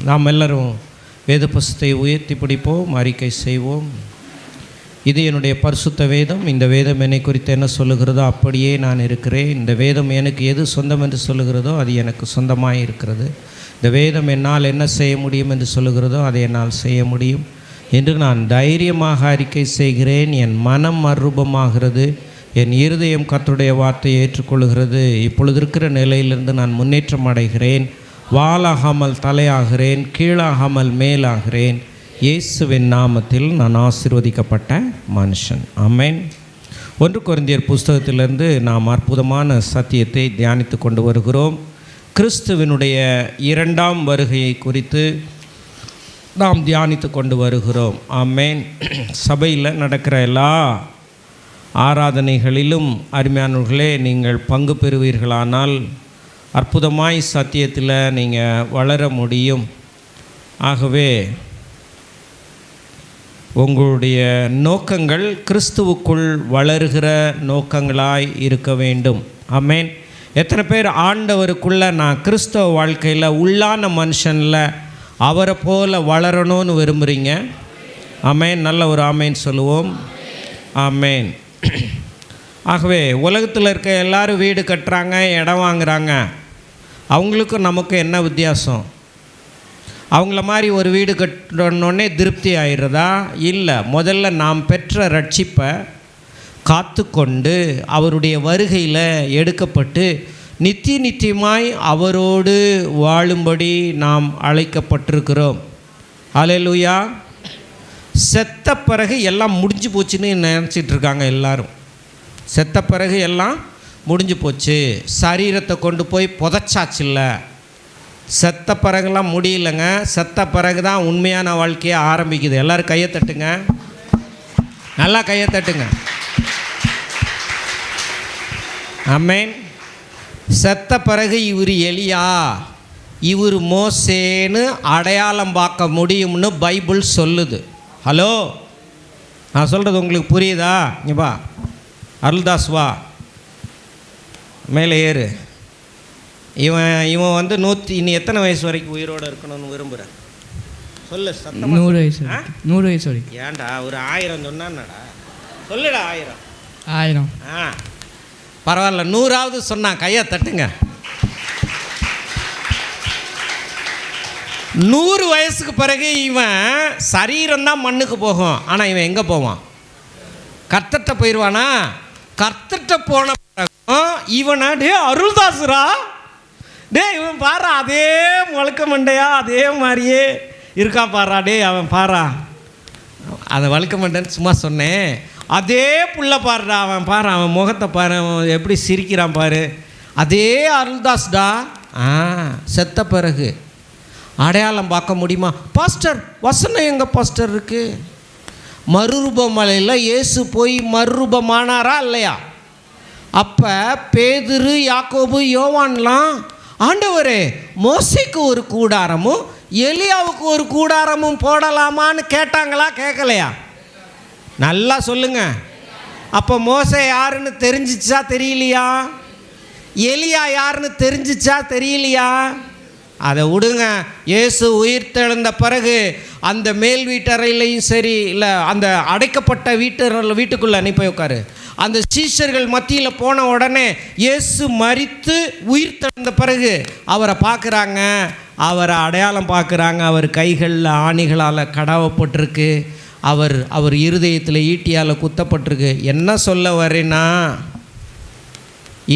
நாம் எல்லோரும் வேத புஸ்தகத்தை உயர்த்தி பிடிப்போம், அறிக்கை செய்வோம். இது என்னுடைய பரிசுத்த வேதம். இந்த வேதம் என்னை குறித்து என்ன சொல்லுகிறதோ அப்படியே நான் இருக்கிறேன். இந்த வேதம் எனக்கு எது சொந்தம் என்று சொல்லுகிறதோ அது எனக்கு சொந்தமாக இருக்கிறது. இந்த வேதம் என்னால் என்ன செய்ய முடியும் என்று சொல்லுகிறதோ அதை என்னால் செய்ய முடியும் என்று நான் தைரியமாக அறிக்கை செய்கிறேன். என் மனம் மறுரூபமாகிறது, என் இருதயம் கர்த்தருடைய வார்த்தையை ஏற்றுக்கொள்கிறது. இப்பொழுது இருக்கிற நிலையிலிருந்து நான் முன்னேற்றம் அடைகிறேன். வாலாகாமல் தலையாகிறேன், கீழாகாமல் மேலாகிறேன். இயேசுவின் நாமத்தில் நான் ஆசீர்வதிக்கப்பட்ட மனுஷன். ஆமென். 1 கொரிந்தியர் புஸ்தகத்திலிருந்து நாம் அற்புதமான சத்தியத்தை தியானித்து கொண்டு வருகிறோம். கிறிஸ்துவினுடைய 2ஆம் வருகையை குறித்து நாம் தியானித்து கொண்டு வருகிறோம். ஆமென். சபையில் நடக்கிற எல்லா ஆராதனைகளிலும் அருமையானவர்களே நீங்கள் பங்கு பெறுவீர்களானால் அற்புதமாய் சத்தியத்தில் நீங்கள் வளர முடியும். ஆகவே உங்களுடைய நோக்கங்கள் கிறிஸ்துவுக்குள் வளருகிற நோக்கங்களாய் இருக்க வேண்டும். ஆமென். எத்தனை பேர் ஆண்டவருக்குள்ளே நான் கிறிஸ்தவ வாழ்க்கையில் உள்ளான மனுஷனில் அவரை போல் வளரணும்னு விரும்புகிறீங்க? ஆமென். நல்ல ஒரு ஆமேன் சொல்லுவோம். ஆமேன். ஆகவே உலகத்தில் இருக்க எல்லோரும் வீடு கட்டுறாங்க, இடம் வாங்குகிறாங்க. அவங்களுக்கும் நமக்கும் என்ன வித்தியாசம்? அவங்கள மாதிரி ஒரு வீடு கட்டணுன்னே திருப்தி ஆயிடுறதா? இல்லை. முதல்ல நாம் பெற்ற ரட்சிப்பை காத்து கொண்டு அவருடைய வருகையில் எடுக்கப்பட்டு நித்தியமாய் அவரோடு வாழும்படி நாம் அழைக்கப்பட்டிருக்கிறோம். அல்லேலூயா. செத்த பிறகு எல்லாம் முடிஞ்சு போச்சுன்னு நினச்சிட்டு இருக்காங்க எல்லாரும். செத்த பிறகு எல்லாம் முடிஞ்சு போச்சு, சரீரத்தை கொண்டு போய் புதைச்சாச்சில்ல. செத்த பிறகுலாம் முடியலைங்க. செத்த பிறகு தான் உண்மையான வாழ்க்கையை ஆரம்பிக்குது. எல்லோரும் கையை தட்டுங்க, நல்லா கையை தட்டுங்க. ஆமென். செத்த பிறகு இவர் எலியா, இவர் மோசேன்னு அடையாளம் பார்க்க முடியும்னு பைபிள் சொல்லுது. ஹலோ, நான் சொல்கிறது உங்களுக்கு புரியுதா? இங்கே வா அருள்தாஸ், வா மேலே ஏறு. இவன் வந்து இனி எத்தனை வயசு வரைக்கும் உயிரோடு இருக்கணும்னு விரும்புகிறேன்? சொல்லு. 100 வயசு. 100 வயசு வரைக்கும். ஏன்டா ஒரு 1000 சொன்னான்னடா? சொல்லுடா. 1000. பரவாயில்ல, 100ஆவது சொன்னான். கையை தட்டுங்க. 100 வயசுக்கு பிறகு இவன் சரீரம்தான் மண்ணுக்கு போகும். ஆனால் இவன் எங்கே போவான்? கர்த்தர்ட்ட போயிடுவானா? கர்த்தர்ட்ட போன பிறகும் இவனா டே அருள்தாசுரா, டே இவன் பாரா அதே வழுக்க மண்டையா அதே மாதிரியே இருக்கா பாரா, டே அவன் பாரா. அதை வழுக்க மண்டைன்னு சும்மா சொன்னேன். அதே புள்ள பாருடா, அவன் பாரு, அவன் முகத்தை பாரு, அவன் எப்படி சிரிக்கிறான் பாரு. அதே அருள்தாஸ்டா. செத்த பிறகு அடையாளம் பார்க்க முடியுமா? பாஸ்டர் வசனம் எங்கே பாஸ்டர் இருக்குது? மறுரூபமலையில் இயேசு போய் மறுரூபமானாரா இல்லையா? அப்போ பேதுரு, யாக்கோபு, யோவான்லாம் ஆண்டவரே மோசேக்கு ஒரு கூடாரமும் எலியாவுக்கு ஒரு கூடாரமும் போடலாமான்னு கேட்டாங்களா? கேட்கலையா? நல்லா சொல்லுங்க. அப்போ மோசே யாருன்னு தெரிஞ்சிச்சா தெரியலையா? எலியா யாருன்னு தெரிஞ்சிச்சா தெரியலையா? அதை விடுங்க. இயேசு உயிர் தெழுந்த பிறகு அந்த மேல் வீட்டறையிலையும் சரி, இல்லை அந்த அடைக்கப்பட்ட வீட்டுக்குள்ளே அனுப்பி உட்காரு. அந்த சீஷர்கள் மத்தியில் போன உடனே இயேசு மரித்து உயிர் தெழுந்த பிறகு அவரை பார்க்குறாங்க, அவரை அடையாளம் பார்க்குறாங்க. அவர் கைகளில் ஆணிகளால் கடவப்பட்டிருக்கு, அவர் இருதயத்தில் ஈட்டியால் குத்தப்பட்டிருக்கு. என்ன சொல்ல வரேன்னா,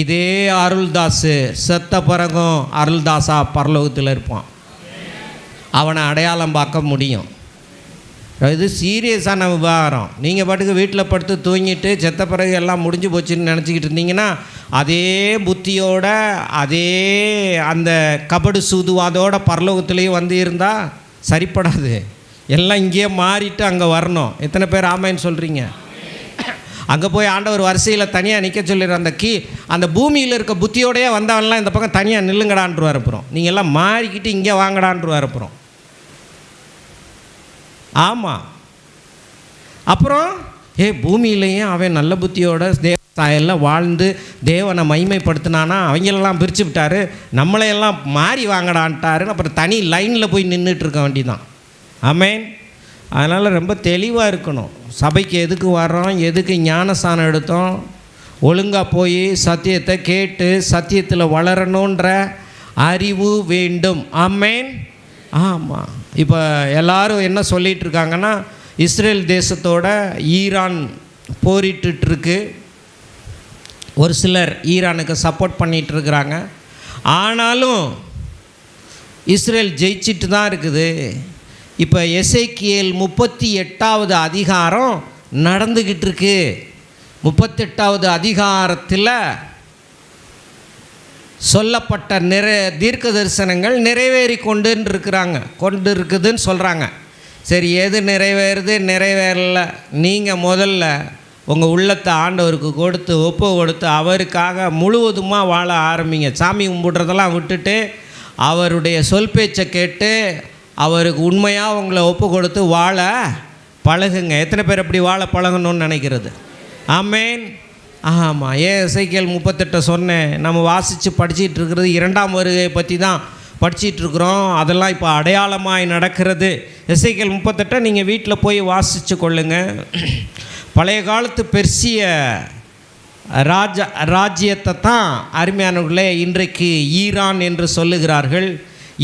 இதே அருள்தாஸ் செத்த பிறகும் அருள்தாஸா பரலோகத்தில் இருப்பான். அவனை அடையாளம் பார்க்க முடியும். இது சீரியஸான விவகாரம். நீங்கள் பாட்டுக்கு வீட்டில் படுத்து தூங்கிட்டு செத்த பிறகு எல்லாம் முடிஞ்சு போச்சுன்னு நினச்சிக்கிட்டு இருந்தீங்கன்னா அதே புத்தியோட அதே அந்த கபடு சூதுவாதோட பரலோகத்துலேயும் வந்து இருந்தால் சரிப்படாது. எல்லாம் இங்கேயே மாறிட்டு அங்கே வரணும். எத்தனை பேர் ஆமைன்னு சொல்கிறீங்க? அங்கே போய் ஆண்டவர் வரிசையில் தனியாக நிற்க சொல்லிடுற அந்த பூமியில் இருக்க புத்தியோடையே வந்தவன்லாம் இந்த பக்கம் தனியாக நில்லுங்கடான்ட்டு வரப்புறோம். நீங்கள் எல்லாம் மாறிக்கிட்டு இங்கே வாங்கடான்ட்டு வரப்புறோம். ஆமாம். அப்புறம் பூமியிலையும் அவன் நல்ல புத்தியோட எல்லாம் வாழ்ந்து தேவனை மகிமைப்படுத்தினானா அவங்களெல்லாம் பிரித்து விட்டார், நம்மளையெல்லாம் மாறி வாங்கடான்ட்டாருன்னு அப்புறம் தனி லைனில் போய் நின்றுட்டு இருக்க வேண்டிதான். ஆமேன். அதனால் ரொம்ப தெளிவாக இருக்கணும். சபைக்கு எதுக்கு வர்றோம், எதுக்கு ஞானஸ்தானம் எடுத்தோம், ஒழுங்காக போய் சத்தியத்தை கேட்டு சத்தியத்தில் வளரணுன்ற அறிவு வேண்டும். ஆமேன். ஆமாம். இப்போ எல்லோரும் என்ன சொல்லிகிட்டு இருக்காங்கன்னா, இஸ்ரேல் தேசத்தோட ஈரான் போரிட்டுருக்கு. ஒரு சிலர் ஈரானுக்கு சப்போர்ட் பண்ணிகிட்ருக்குறாங்க. ஆனாலும் இஸ்ரேல் ஜெயிச்சிட்டு தான் இருக்குது. இப்போ எசேக்கியேல் 38வது அதிகாரம் நடந்துக்கிட்டு இருக்கு. 38வது அதிகாரத்தில் சொல்லப்பட்ட தீர்க்க தரிசனங்கள் நிறைவேறி கொண்டு இருக்குதுன்னு சொல்கிறாங்க. சரி, எது நிறைவேறல? நீங்கள் முதல்ல உங்கள் உள்ளத்தை ஆண்டவருக்கு கொடுத்து ஒப்பு கொடுத்து அவருக்காக முழுவதுமாக வாழ ஆரம்பிங்க. சாமி கும்பிட்றதெல்லாம் விட்டுட்டு அவருடைய சொல் பேச்சை கேட்டு அவருக்கு உண்மையாக உங்களை ஒப்பு கொடுத்து வாழ பழகுங்க. எத்தனை பேர் அப்படி வாழ பழகணும்னு நினைக்கிறது? ஆமேன். ஆமாம். எசேக்கியேல் 38 சொன்னேன். நம்ம வாசித்து படிச்சிட்டு இருக்கிறது 2ஆம் வருகையை பற்றி தான் படிச்சிட்ருக்குறோம். அதெல்லாம் இப்போ அடையாளமாய் நடக்கிறது. எசேக்கியேல் 38 நீங்கள் வீட்டில் போய் வாசித்து கொள்ளுங்கள். பழைய காலத்து பெர்சிய ராஜ்யத்தை தான் அருமையானவர்களே இன்றைக்கு ஈரான் என்று சொல்லுகிறார்கள்.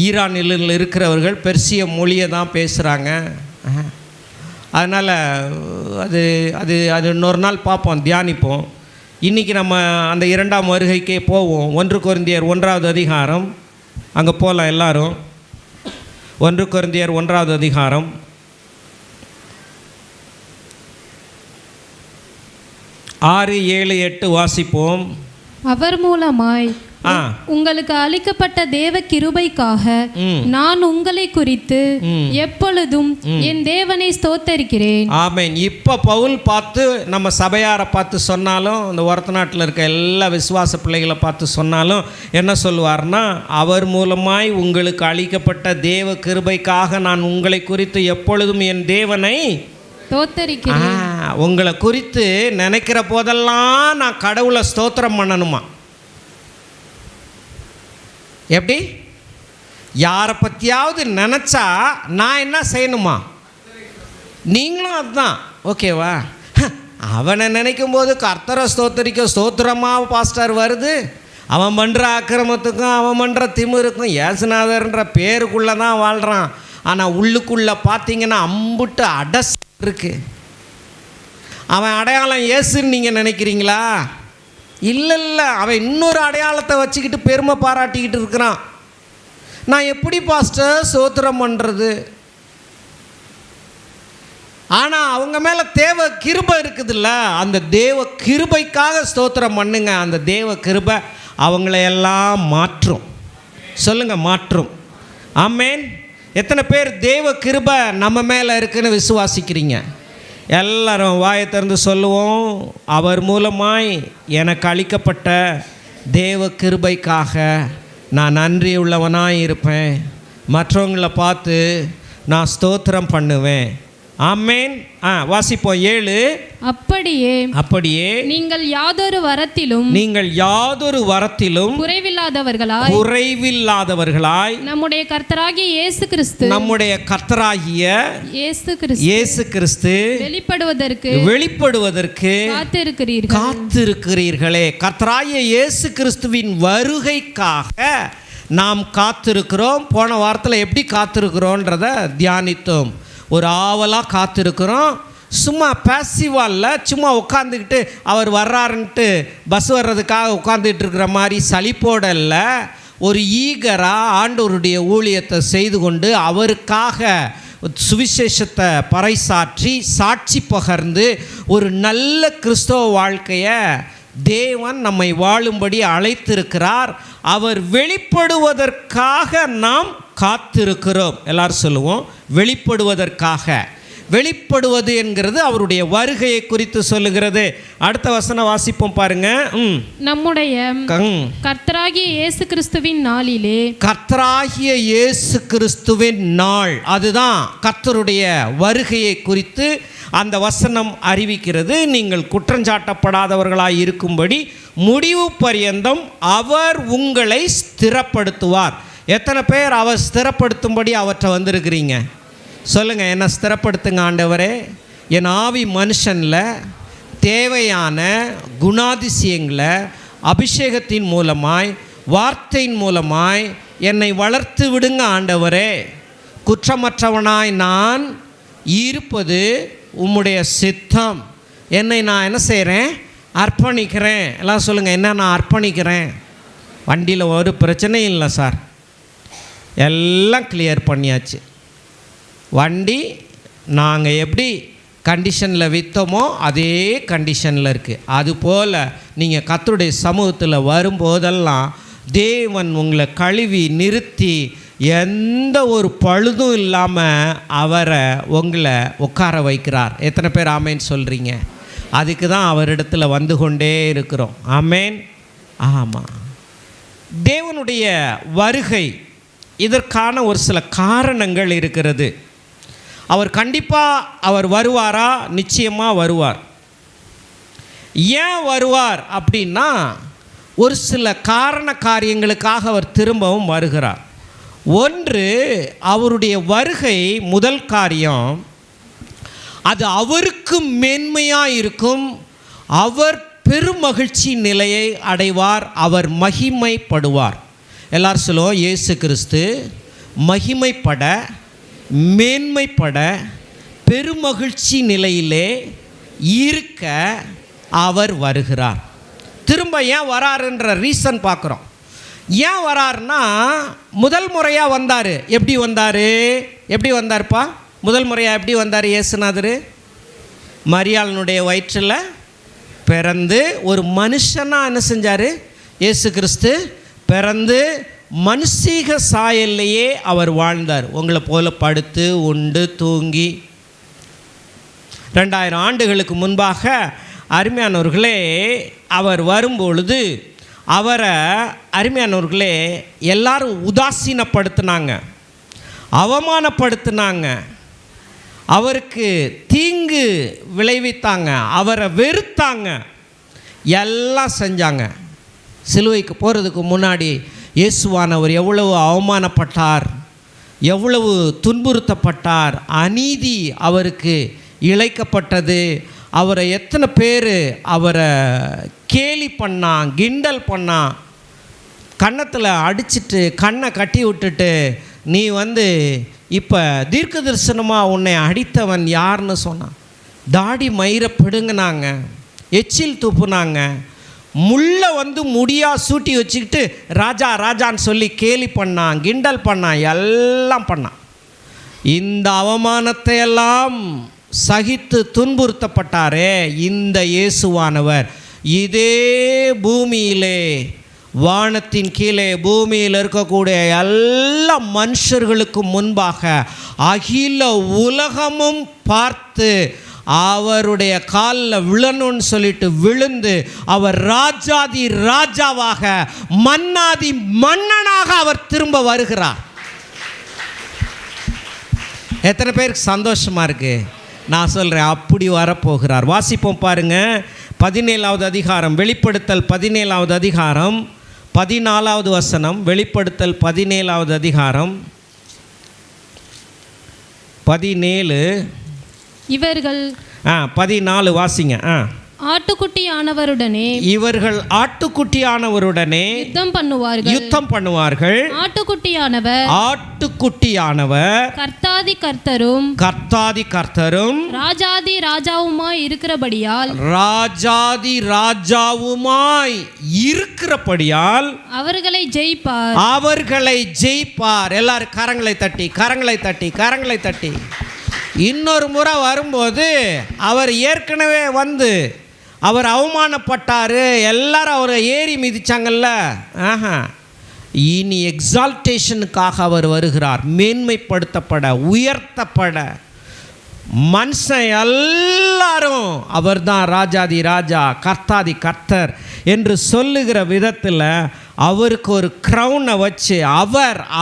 ஈரானில் இருக்கிறவர்கள் பெர்சிய மொழியை தான் பேசுகிறாங்க. அதனால் அது அது அது இன்னொரு நாள் பார்ப்போம், தியானிப்போம். இன்றைக்கி நம்ம அந்த 2ஆம் வருகைக்கே போவோம். 1 கொரிந்தியர் 1வது அதிகாரம், அங்கே போகலாம் எல்லாரும். 1 கொரிந்தியர் 1வது அதிகாரம் 6, 7, 8 வாசிப்போம். அவர் மூலமாய் உங்களுக்கு அளிக்கப்பட்ட தேவ கிருபைக்காக நான் உங்களை குறித்து எப்பொழுதும் என் தேவனை ஸ்தோத்தரிக்கிறேன். ஆமென். இப்போ பவுல் பார்த்து நம்ம சபையாரை பார்த்து சொன்னாலும், இந்த ஒரத்த நாட்டில் இருக்க எல்லா விசுவாச பிள்ளைகளை பார்த்து சொன்னாலும் என்ன சொல்லுவார்னா, அவர் மூலமாய் உங்களுக்கு அளிக்கப்பட்ட தேவ கிருபைக்காக நான் உங்களை குறித்து எப்பொழுதும் என் தேவனை ஸ்தோத்தரிக்கிறேன். உங்களை குறித்து நினைக்கிற போதெல்லாம் நான் கடவுளை ஸ்தோத்திரம் பண்ணணுமா? எப்படி? யாரை பற்றியாவது நினச்சா நான் என்ன செய்யணுமா? நீங்களும் அதுதான். ஓகேவா? அவனை நினைக்கும் போது கர்த்தரை ஸ்தோத்தரிக்க ஸ்தோத்திரமாக பாஸ்டர் வருது. அவன் பண்ணுற அக்கிரமத்துக்கும் அவன் பண்ணுற திமிருக்கும் ஏசுநாதர்ன்ற பேருக்குள்ளே தான் வாழ்கிறான். ஆனால் உள்ளுக்குள்ளே பார்த்தீங்கன்னா அம்புட்டு அடஸ் இருக்கு. அவன் அடையாளம் ஏசுன்னு நீங்கள் நினைக்கிறீங்களா? இல்லை, அவன் இன்னொரு அடையாளத்தை வச்சுக்கிட்டு பெருமை பாராட்டிக்கிட்டு இருக்கிறான். நான் எப்படி பாஸ்டர் ஸ்தோத்திரம் பண்ணுறது? ஆனால் அவங்க மேலே தேவ கிருபை இருக்குதுல்ல, அந்த தேவ கிருபைக்காக ஸ்தோத்திரம் பண்ணுங்க. அந்த தேவ கிருபை அவங்களையெல்லாம் மாற்றும். சொல்லுங்கள், மாற்றும். ஆமேன். எத்தனை பேர் தேவ கிருபை நம்ம மேலே இருக்குன்னு விசுவாசிக்கிறீங்க? எல்லாரும் வாயை திறந்து சொல்லுவோம். அவர் மூலமாய் எனக்கு அளிக்கப்பட்ட தேவ கிருபைக்காக நான் நன்றி உள்ளவனாக இருப்பேன். மற்றவங்களை பார்த்து நான் ஸ்தோத்திரம் பண்ணுவேன். ஆமேன். வாசிப்போம் 7. அப்படியே நீங்கள் யாதொரு வரத்திலும் குறைவில்லாதவர்களாய் நம்முடைய கர்த்தராகிய இயேசு கிறிஸ்து வெளிப்படுவதற்கு காத்திருக்கிறீர்களே. கர்த்தராகிய இயேசு கிறிஸ்துவின் வருகைக்காக நாம் காத்திருக்கிறோம். போன வாரத்தில் எப்படி காத்திருக்கிறோன்றதை தியானித்தோம். ஒரு ஆவலாக காத்திருக்கிறோம். சும்மா பேசிவாக இல்லை, சும்மா உட்காந்துக்கிட்டு அவர் வர்றாருன்ட்டு பஸ் வர்றதுக்காக உட்காந்துக்கிட்டு இருக்கிற மாதிரி சலிப்போட இல்லை, ஒரு ஈகராக ஆண்டவருடைய ஊழியத்தை செய்து கொண்டு அவருக்காக சுவிசேஷத்தை பறைசாற்றி சாட்சி பகர்ந்து ஒரு நல்ல கிறிஸ்தவ வாழ்க்கையை தேவன் நம்மை வாழும்படி அழைத்திருக்கிறார். அவர் வெளிப்படுவதற்காக நாம் காத்திருக்கிறோம். எல்லாரும் சொல்லுவோம், வெளிப்படுவதற்காக. வெளிப்படுவது என்கிறது அவருடைய வருகையை குறித்து சொல்லுகிறது. அடுத்த வசனம் வாசிப்போம் பாருங்க. நம்முடைய கர்த்தராகிய இயேசு கிறிஸ்துவின் நாளிலே, கர்த்தராகிய இயேசு கிறிஸ்துவின் நாள், அதுதான் கர்த்தருடைய வருகையை குறித்து அந்த வசனம் அறிவிக்கிறது. நீங்கள் குற்றஞ்சாட்டப்படாதவர்களாய் இருக்கும்படி முடிவு பரியந்தம் அவர் உங்களை ஸ்திரப்படுத்துவார். எத்தனை பேர் அவர் ஸ்திரப்படுத்தும்படி அவற்றை வந்திருக்கிறீங்க? சொல்லுங்கள், என்ன ஸ்திரப்படுத்துங்க ஆண்டவரே. என் ஆவி மனுஷனில் தேவையான குணாதிசயங்களை அபிஷேகத்தின் மூலமாய், வார்த்தையின் மூலமாய் என்னை வளர்த்து விடுங்க ஆண்டவரே. குற்றமற்றவனாய் நான் இருப்பது உம்முடைய சித்தம். என்னை நான் என்ன செய்கிறேன்? அர்ப்பணிக்கிறேன். எல்லாம் சொல்லுங்கள், என்ன நான் அர்ப்பணிக்கிறேன். வண்டியில் ஒரு பிரச்சனையும் இல்லை சார், எல்லாம் கிளியர் பண்ணியாச்சு. வண்டி நாங்கள் எப்படி கண்டிஷனில் விற்றோமோ அதே கண்டிஷனில் இருக்குது. அதுபோல் நீங்கள் கர்த்தருடைய சமூகத்தில் வரும்போதெல்லாம் தேவன் உங்களை கழுவி நிறுத்தி எந்த ஒரு பழுதும் இல்லாமல் அவரை உங்களை உட்கார வைக்கிறார். எத்தனை பேர் ஆமேன் சொல்கிறீங்க? அதுக்கு தான் அவரிடத்துல வந்து கொண்டே இருக்கிறோம். ஆமேன். ஆமாம், தேவனுடைய வருகை இதற்கான ஒரு சில காரணங்கள் இருக்கிறது. அவர் கண்டிப்பாக அவர் வருவாரா? நிச்சயமாக வருவார். ஏன் வருவார் அப்படின்னா, ஒரு சில காரியங்களுக்காக அவர் திரும்பவும் வருகிறார். ஒன்று, அவருடைய வருகை முதல் காரியம், அது அவருக்கு மேன்மையாக இருக்கும். அவர் பெருமகிழ்ச்சி நிலையை அடைவார், அவர் மகிமைப்படுவார். எல்லாரும் சொல்லுவோம், இயேசு கிறிஸ்து மகிமைப்பட, மேன்மைப்பட, பெருமகிழ்ச்சி நிலையிலே இருக்க அவர் வருகிறார். திரும்ப ஏன் வராருன்ற ரீசன் பார்க்குறோம். ஏன் வராருன்னா, முதல் முறையாக வந்தார். எப்படி வந்தார்ப்பா? முதல் முறையாக எப்படி வந்தார் இயேசுநாதர்? மரியாளினுடைய வயிற்றில் பிறந்து ஒரு மனுஷனாக என்ன செஞ்சார்? இயேசு கிறிஸ்து பிறந்து மனுஷீக சாயல்லையே அவர் வாழ்ந்தார். உங்களை போல படுத்து உண்டு தூங்கி. 2000 ஆண்டுகளுக்கு முன்பாக அருமையானவர்களே அவர் வரும்பொழுது அவரை அருமையானவர்களே எல்லாரும் உதாசீனப்படுத்தினாங்க, அவமானப்படுத்தினாங்க, அவருக்கு தீங்கு விளைவித்தாங்க, அவரை வெறுத்தாங்க, எல்லாம் செஞ்சாங்க. சிலுவைக்கு போகிறதுக்கு முன்னாடி இயேசுவானவர் எவ்வளவு அவமானப்பட்டார், எவ்வளவு துன்புறுத்தப்பட்டார், அநீதி அவருக்கு இழைக்கப்பட்டது. அவரை எத்தனை பேர் அவரை கேலி பண்ணான், கிண்டல் பண்ணான், கன்னத்தில் அடிச்சிட்டு கண்ணை கட்டி விட்டுட்டு, நீ இப்போ தீர்க்க தரிசனமாக உன்னை அடித்தவன் யாருன்னு சொன்னான். தாடி மயிரை பிடுங்கினாங்க, எச்சில் துப்புனாங்க, முள்ளை முடியாக சூட்டி வச்சுக்கிட்டு ராஜா ராஜான்னு சொல்லி கேலி பண்ணான், கிண்டல் பண்ணான், எல்லாம் பண்ணான். இந்த அவமானத்தை எல்லாம் சகித்து துன்புறுத்தப்பட்டாரே இந்த இயேசுவானவர், இதே பூமியிலே, வானத்தின் கீழே பூமியில் இருக்கக்கூடிய எல்லா மனுஷர்களுக்கு முன்பாக அகில உலகமும் பார்த்து அவருடைய காலில் விழணும்னு சொல்லிட்டு விழுந்து, அவர் ராஜாதி ராஜாவாக, மன்னாதி மன்னனாக அவர் திரும்ப வருகிறார். எத்தனை பேருக்கு சந்தோஷமாக இருக்குது? நான் சொல்கிறேன், அப்படி வரப்போகிறார். வாசிப்போம் பாருங்க, 17வது அதிகாரம், வெளிப்படுத்தல் 17வது அதிகாரம் 14வது வசனம். வெளிப்படுத்தல் 17வது அதிகாரம் 17. இவர்கள் 14 வாசிங்க. ஆட்டுக்குட்டியானவருடனே, இவர்கள் ஆட்டுக்குட்டியானவருடனே யுத்தம் பண்ணுவார்கள். ஆட்டுக்குட்டியானவர் கர்த்தாதி கர்த்தரும் ராஜாதி ராஜாவுமாய் இருக்கிறபடியால் அவர்களை ஜெயிப்பார். எல்லாரும் கரங்களை தட்டி. இன்னொரு முறை வரும்போது அவர் ஏற்கனவே அவர் அவமானப்பட்டார், எல்லாரும் அவரை ஏறி மிதிச்சாங்கல்ல. இனி எக்ஸால்டேஷனுக்காக அவர் வருகிறார், மேன்மைப்படுத்தப்பட, உயர்த்தப்பட. மனுஷன் எல்லாரும் அவர்தான் ராஜாதி ராஜா, கர்த்தாதி கர்த்தர் என்று சொல்லுகிற விதத்தில் அவருக்கு ஒரு க்ரௌனை வச்சு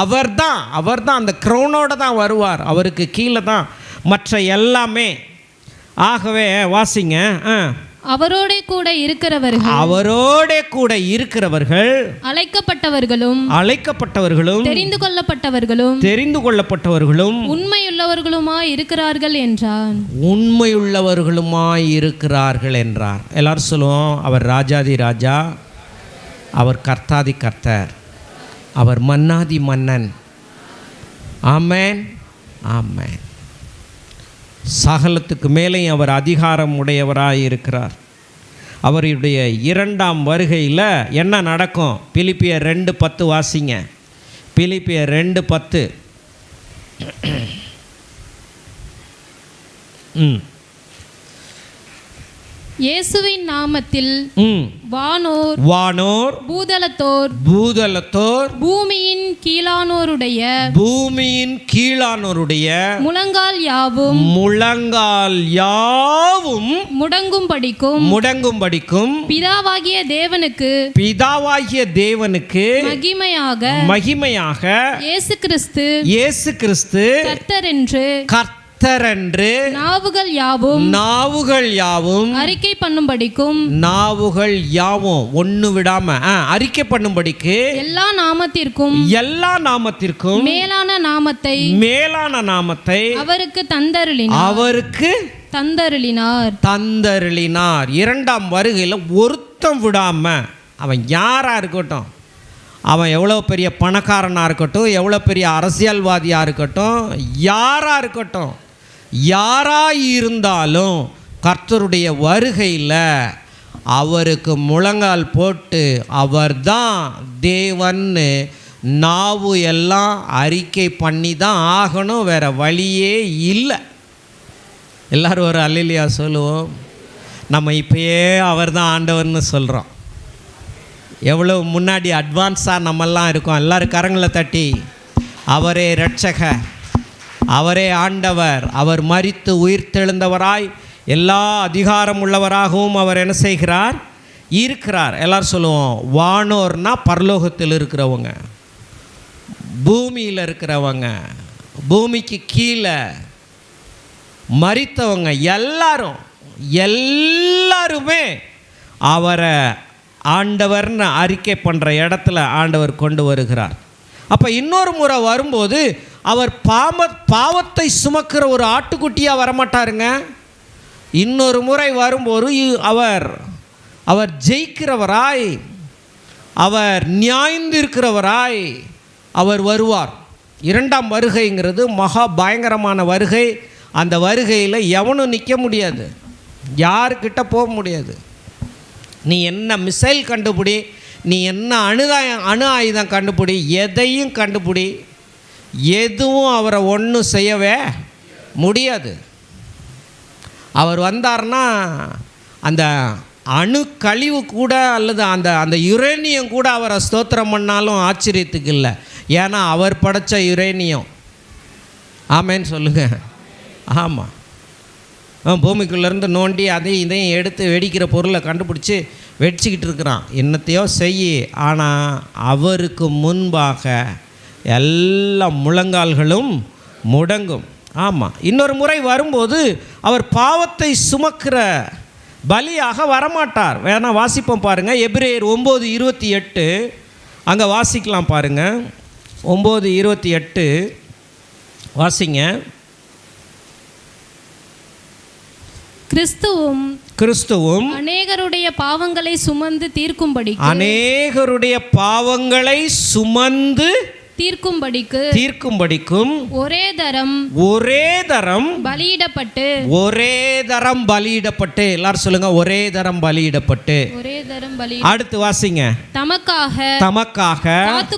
அவர்தான் அந்த க்ரௌனோட தான் வருவார். அவருக்கு கீழே தான் மற்ற எல்லாமே. ஆகவே வாசிங்க. அவரோட கூட இருக்கிறவர்கள் அழைக்கப்பட்டவர்களும் தெரிந்து கொள்ளப்பட்டவர்களும் உண்மையுள்ளவர்களுமாய் இருக்கிறார்கள் என்றார். எல்லாரும் சொல்லுவோம், அவர் ராஜாதி ராஜா, அவர் கர்த்தாதி கர்த்தர், அவர் மன்னாதி மன்னன். ஆமென், ஆமென். சகலத்துக்கு மேலேயும் அவர் அதிகாரம் உடையவராக இருக்கிறார். அவருடைய இரண்டாம் வருகையில் என்ன நடக்கும்? பிலிப்பியர் 2:10 வாசிங்க. பிலிப்பியர் 2:10. இயேசுவின் நாமத்தில் வானோர் பூதலத்தோர் பூமியின் கீழானோருடைய முழங்கால் யாவும் முடங்கும்படிக்கும் பிதாவாகிய தேவனுக்கு மகிமையாக இயேசு கிறிஸ்து கர்த்தர் என்று நாவுகள் யாவும் அறிக்கை பண்ணும்படிக்கும் ஒண்ணு விடாம அறிக்கை பண்ணும்படிக்கு எல்லா நாமத்திற்கும் மேலான நாமத்தை அவருக்கு தந்தருளினார். இரண்டாம் வருகையில் ஒருத்தம் விடாம, அவன் யாரா இருக்கட்டும், அவன் எவ்வளோ பெரிய பணக்காரனாக இருக்கட்டும், எவ்வளோ பெரிய அரசியல்வாதியாக இருக்கட்டும், யாராக இருந்தாலும் கர்த்தருடைய வருகையில் அவருக்கு முழங்கால் போட்டு அவர்தான் தேவன்னு நாவு எல்லாம் அறிக்கை பண்ணி தான் ஆகணும். வேறு வழியே இல்லை. எல்லோரும் ஒரு அல்லேலூயா சொல்லுவோம். நம்ம இப்போயே அவர் தான் ஆண்டவர்னு சொல்கிறோம். எவ்வளோ முன்னாடி அட்வான்ஸாக நம்மெல்லாம் இருக்கோம். எல்லோரும் கரங்களை தட்டி, அவரே இரட்சகர், அவரே ஆண்டவர், அவர் மரித்து உயிர்த்தெழுந்தவராய் எல்லா அதிகாரம் உள்ளவராகவும் அவர் என்ன செய்கிறார்? இருக்கிறார். எல்லாரும் சொல்லுவோம், வானோர்னா பரலோகத்தில் இருக்கிறவங்க, பூமியில் இருக்கிறவங்க, பூமிக்கு கீழே மரித்தவங்க எல்லாருமே அவரை ஆண்டவர்னு அறிக்கை பண்ணுற இடத்துல ஆண்டவர் கொண்டு வருகிறார். அப்போ இன்னொரு முறை வரும்போது அவர் பாவத்தை சுமக்கிற ஒரு ஆட்டுக்குட்டியாக வரமாட்டாருங்க. இன்னொரு முறை வரும்போது அவர் ஜெயிக்கிறவராய், அவர் நியாய்ந்திருக்கிறவராய் அவர் வருவார். இரண்டாம் வருகைங்கிறது மகா பயங்கரமான வருகை. அந்த வருகையில் எவனும் நிற்க முடியாது, யாருக்கிட்ட போக முடியாது. நீ என்ன மிசைல் கண்டுபிடி, நீ என்ன அணு ஆயுதம் கண்டுபிடி, எதையும் கண்டுபிடி, எதுவும் அவரை ஒன்றும் செய்யவே முடியாது. அவர் வந்தார்னா அந்த அணு கழிவு கூட அல்லது அந்த யுரேனியம் கூட அவரை ஸ்தோத்திரம் பண்ணாலும் ஆச்சரியத்துக்கு இல்லை. ஏன்னா அவர் படைத்த யுரேனியம். ஆமேன்னு சொல்லுங்கள். ஆமாம், பூமிக்குள்ளேருந்து நோண்டி அதையும் இதையும் எடுத்து வெடிக்கிற பொருளை கண்டுபிடிச்சி வெடிச்சிக்கிட்டு இருக்கிறான். என்னத்தையோ செய்ய. ஆனால் அவருக்கு முன்பாக எல்லா முழங்கால்களும் முடங்கும். ஆமாம், இன்னொரு முறை வரும்போது அவர் பாவத்தை சுமக்கிற பலியாக வரமாட்டார். வேணா வாசிப்போம் பாருங்கள். எபிரேயர் 9:28 அங்கே வாசிக்கலாம் பாருங்கள். 9:28 வாசிங்க. கிறிஸ்துவும் அநேகருடைய பாவங்களை சுமந்து தீர்க்கும்படிக்கும் ஒரே தரம் பலியிடப்பட்டு எல்லாரும் சொல்லுங்க, ஒரே தரம் பலியிடப்பட்டு. அடுத்து வாசிங்க. தமக்காக காத்து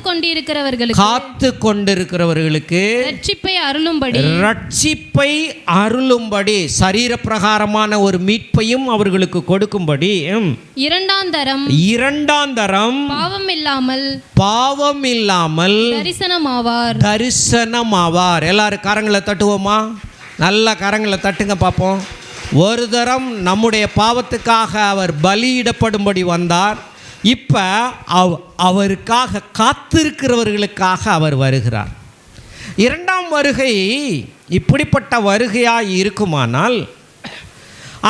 கொண்டிருக்கிறவர்களுக்கு ரட்சிப்பை அருளும்படி சரீர பிரகாரமான ஒரு மீட்பையும் அவர்களுக்கு கொடுக்கும்படி இரண்டாம் தரம் பாவம் இல்லாமல் தரிசனமாவார். எல்லாரும் கரங்களை தட்டுவோமா? நல்ல கரங்களை தட்டுங்க பார்ப்போம். ஒரு தரம் நம்முடைய பாவத்துக்காக அவர் பலியிடப்படும்படி வந்தார். இப்போ அவருக்காக காத்திருக்கிறவர்களுக்காக அவர் வருகிறார். இரண்டாம் வருகை இப்படிப்பட்ட வருகையாக இருக்குமானால்,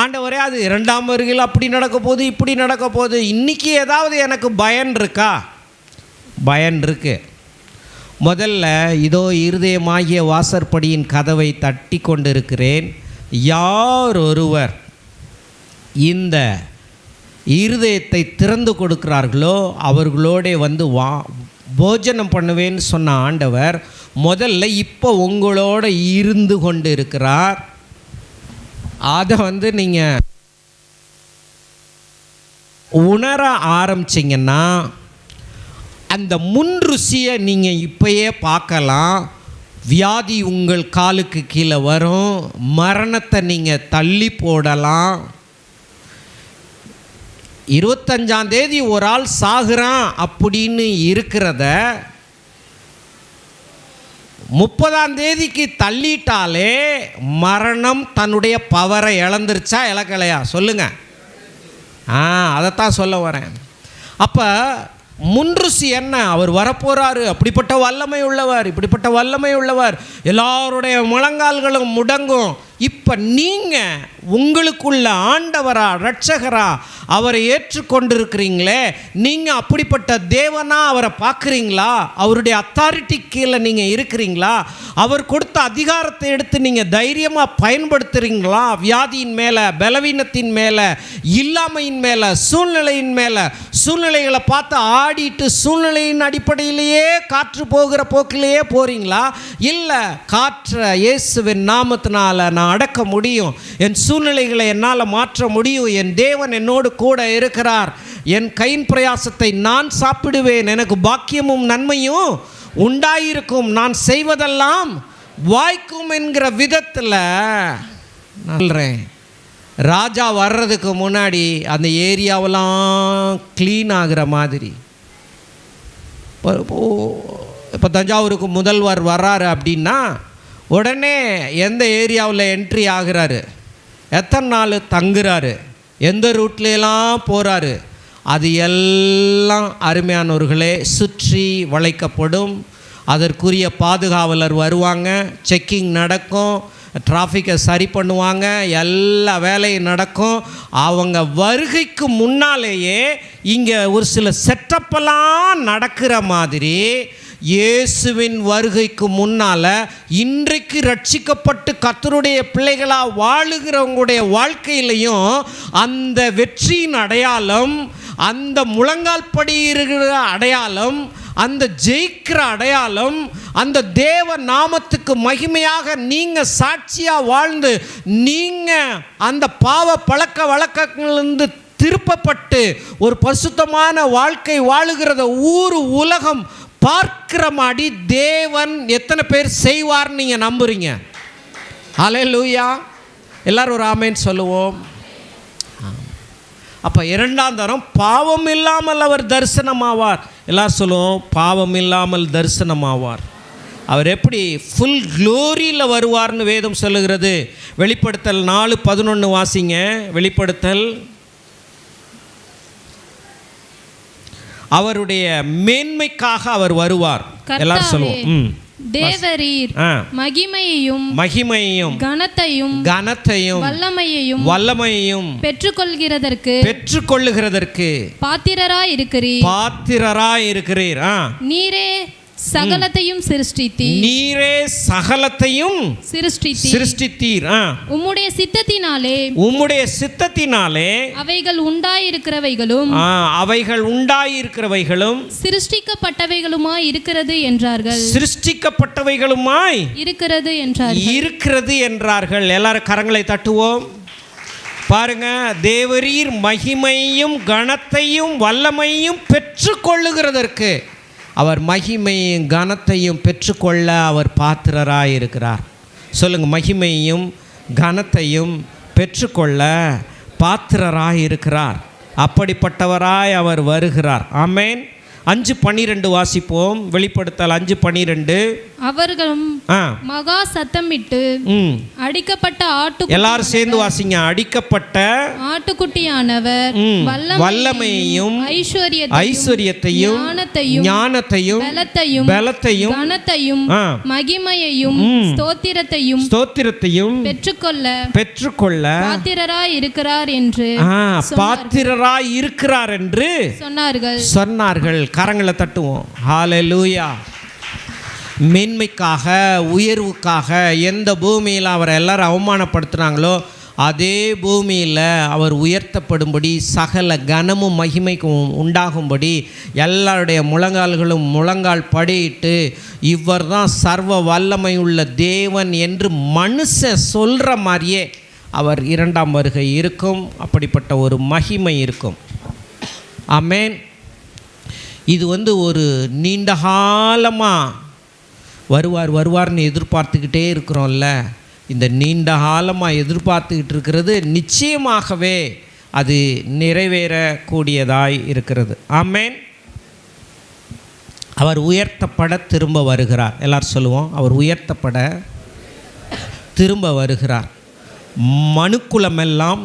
ஆண்டவரே அது இரண்டாம் வருகையில் அப்படி நடக்க போகுது, இப்படி நடக்க போகுது, இன்றைக்கி ஏதாவது எனக்கு பயன் இருக்கா? பயன் இருக்கு. முதல்ல இதோ இருதயமாகிய வாசற்படியின் கதவை தட்டி கொண்டிருக்கிறேன். யார் ஒருவர் இந்த இருதயத்தை திறந்து கொடுக்கிறார்களோ அவர்களோட வந்து போஜனம் பண்ணுவேன்னு சொன்ன ஆண்டவர் முதல்ல இப்போ உங்களோட இருந்து கொண்டு இருக்கிறார். அதை வந்து நீங்கள் உணர ஆரம்பிச்சிங்கன்னா அந்த முன் ருசியை நீங்கள் இப்பயே பார்க்கலாம். வியாதி உங்கள் காலுக்கு கீழே வரும், மரணத்தை நீங்கள் தள்ளி போடலாம். 25ஆம் தேதி ஒரு ஆள் சாகுறான் அப்படின்னு இருக்கிறத 30ஆம் தேதிக்கு தள்ளிட்டாலே மரணம் தன்னுடைய பவரை இழந்துருச்சா இழக்கலையா? சொல்லுங்கள். அதைத்தான் சொல்ல வரேன். அப்போ முன்ருசி என்ன? அவர் வரப்போகிறாரு, அப்படிப்பட்ட வல்லமை உள்ளவர், இப்படிப்பட்ட வல்லமை உள்ளவர், எல்லாருடைய முழங்கால்களும் முடங்கும். இப்போ நீங்கள் உங்களுக்குள்ள ஆண்டவரா இரட்சகரா அவரை ஏற்றுக்கொண்டிருக்கிறீங்களே, நீங்கள் அப்படிப்பட்ட தேவனா அவரை பார்க்குறீங்களா? அவருடைய அத்தாரிட்டி கீழே நீங்கள் இருக்கிறீங்களா? அவர் கொடுத்த அதிகாரத்தை எடுத்து நீங்கள் தைரியமாக பயன்படுத்துகிறீங்களா? வியாதியின் மேலே, பலவீனத்தின் மேலே, இல்லாமையின் மேலே, சூழ்நிலையின் மேலே, சூழ்நிலைகளை பார்த்து ஆடிட்டு சூழ்நிலையின் அடிப்படையிலேயே காற்று போகிற போக்கிலேயே போகிறீங்களா? இல்லை, காற்றை இயேசுவின் நாமத்தினால நான் அடக்க முடியும், என் சூழ்நிலைகளை என்னால் மாற்ற முடியும், என் தேவன் என்னோடு கூட இருக்கிறார், என் கையின் பிரயாசத்தை நான் சாப்பிடுவேன், எனக்கு பாக்கியமும் நன்மையும் உண்டாயிருக்கும், நான் செய்வதெல்லாம் வாய்க்கும் என்கிற விதத்தில் சொல்கிறேன். ராஜா வர்றதுக்கு முன்னாடி அந்த ஏரியாவெல்லாம் க்ளீன் ஆகிற மாதிரி. இப்போ தஞ்சாவூருக்கு முதல்வர் வர்றாரு அப்படின்னா உடனே எந்த ஏரியாவில் என்ட்ரி ஆகிறாரு, எத்தனை நாள் தங்குறாரு, எந்த ரூட்லையெல்லாம் போகிறாரு, அது எல்லாம் அருமையானவர்களே சுற்றி வளைக்கப்படும். அதற்குரிய பாதுகாவலர் வருவாங்க, செக்கிங் நடக்கும், டிராஃபிக்கை சரி பண்ணுவாங்க, எல்லா வேலையும் நடக்கும். அவங்க வருகைக்கு முன்னாலேயே இங்கே ஒரு சில செட்டப்பெல்லாம் நடக்கிற மாதிரி இயேசுவின் வருகைக்கு முன்னால் இன்றைக்கு ரட்சிக்கப்பட்டு கர்த்தருடைய பிள்ளைகளாக வாழுகிறவங்களுடைய வாழ்க்கையிலையும் அந்த வெற்றியின் அடையாளம், அந்த முழங்கால் படியிருக்கிற அடையாளம், அந்த ஜெயிக்கிற அடையாளம், அந்த தேவ நாமத்துக்கு மகிமையாக நீங்கள் சாட்சியாக வாழ்ந்து நீங்கள் அந்த பாவ பழக்க வழக்கங்களிலிருந்து திருப்பப்பட்டு ஒரு பரிசுத்தமான வாழ்க்கை வாழுகிறத ஊர் உலகம் பார்க்கிற மாதிரி தேவன் எத்தனை பேர் செய்வார்னு நீங்கள் நம்புறீங்க? ஹல்லேலூயா. எல்லாரும் ஒரு ஆமென் சொல்லுவோம். அப்போ இரண்டாம் தரம் பாவம் இல்லாமல் அவர் தரிசனமாவார். எல்லாரும் சொல்லுவோம், பாவம் இல்லாமல் தரிசனமாவார். அவர் எப்படி ஃபுல் க்ளோரியில் வருவார்னு வேதம் சொல்லுகிறது. வெளிப்படுத்தல் 4:11 வாசிங்க. வெளிப்படுத்தல் அவருடைய மேன்மைக்காக அவர் வருவார். எல்லாரும் சொல்லுவோம், தேவரீர் மகிமையையும் கனத்தையும் வல்லமையையும் பெற்றுக்கொள்ளுகிறதற்கு பாத்திரராய் இருக்கிறீர். நீரே சகலத்தையும் சிருஷ்டித்தீர். உம்முடைய சித்தத்தினாலே அவைகள் உண்டாயிருக்கிறவைகளும் சிருஷ்டிக்கப்பட்டவைகளுமாய் இருக்கிறது என்றார்கள். எல்லாரும் கரங்களை தட்டுவோம். பாருங்க, தேவரீர் மகிமையும் கனத்தையும் வல்லமையும் பெற்றுக்கொள்ளுகிறதற்கு, அவர் மகிமையும் கனத்தையும் பெற்றுக்கொள்ள அவர் பாத்திரராய் இருக்கிறார். சொல்லுங்கள், மகிமையும் கனத்தையும் பெற்றுக்கொள்ள பாத்திரராய் இருக்கிறார். அப்படிப்பட்டவராய் அவர் வருகிறார். ஆமென். 5:12 வாசிப்போம். வெளிப்படுத்தல் 5:12. அவர்களும் ஆ மகா சத்தமிட்டு ம் அடிக்கப்பட்ட எல்லாரும் சேர்ந்து வாசிங்க. அடிக்கப்பட்ட ஆட்டுக்குட்டியானவர் வல்லமையையும் ஐஸ்வர்யத்தையும் ஞானத்தையும் பலத்தையும் கனத்தையும் மகிமையையும் ஸ்தோத்திரத்தையும் பெற்றுக்கொள்ள பாத்திரராய் இருக்கிறார் என்று சொன்னார்கள். கரங்களை தட்டுவோம். ஹல்லேலூயா. மேன்மைக்காக உயர்வுக்காக எந்த பூமியில் அவரை எல்லாரும் அவமானப்படுத்துனாங்களோ அதே பூமியில் அவர் உயர்த்தப்படும்படி சகல கனமும் மகிமைக்கும் உண்டாகும்படி எல்லாருடைய முழங்கால்களும் முழங்கால் படியிட்டு இவர் தான் சர்வ வல்லமை உள்ள தேவன் என்று மனுஷன் சொல்கிற மாதிரியே அவர் 2ஆம் வருகை இருக்கும். அப்படிப்பட்ட ஒரு மகிமை இருக்கும். ஆமென். இது ஒரு நீண்ட காலமாக வருவார்னு எதிர்பார்த்துக்கிட்டே இருக்கிறோம்ல. இந்த நீண்ட காலமாக எதிர்பார்த்துக்கிட்டு இருக்கிறது நிச்சயமாகவே அது நிறைவேறக்கூடியதாய் இருக்கிறது. ஆமென். அவர் உயர்த்தப்பட திரும்ப வருகிறார். எல்லாரும் சொல்லுவோம், அவர் உயர்த்தப்பட திரும்ப வருகிறார். மனுக்குலமெல்லாம்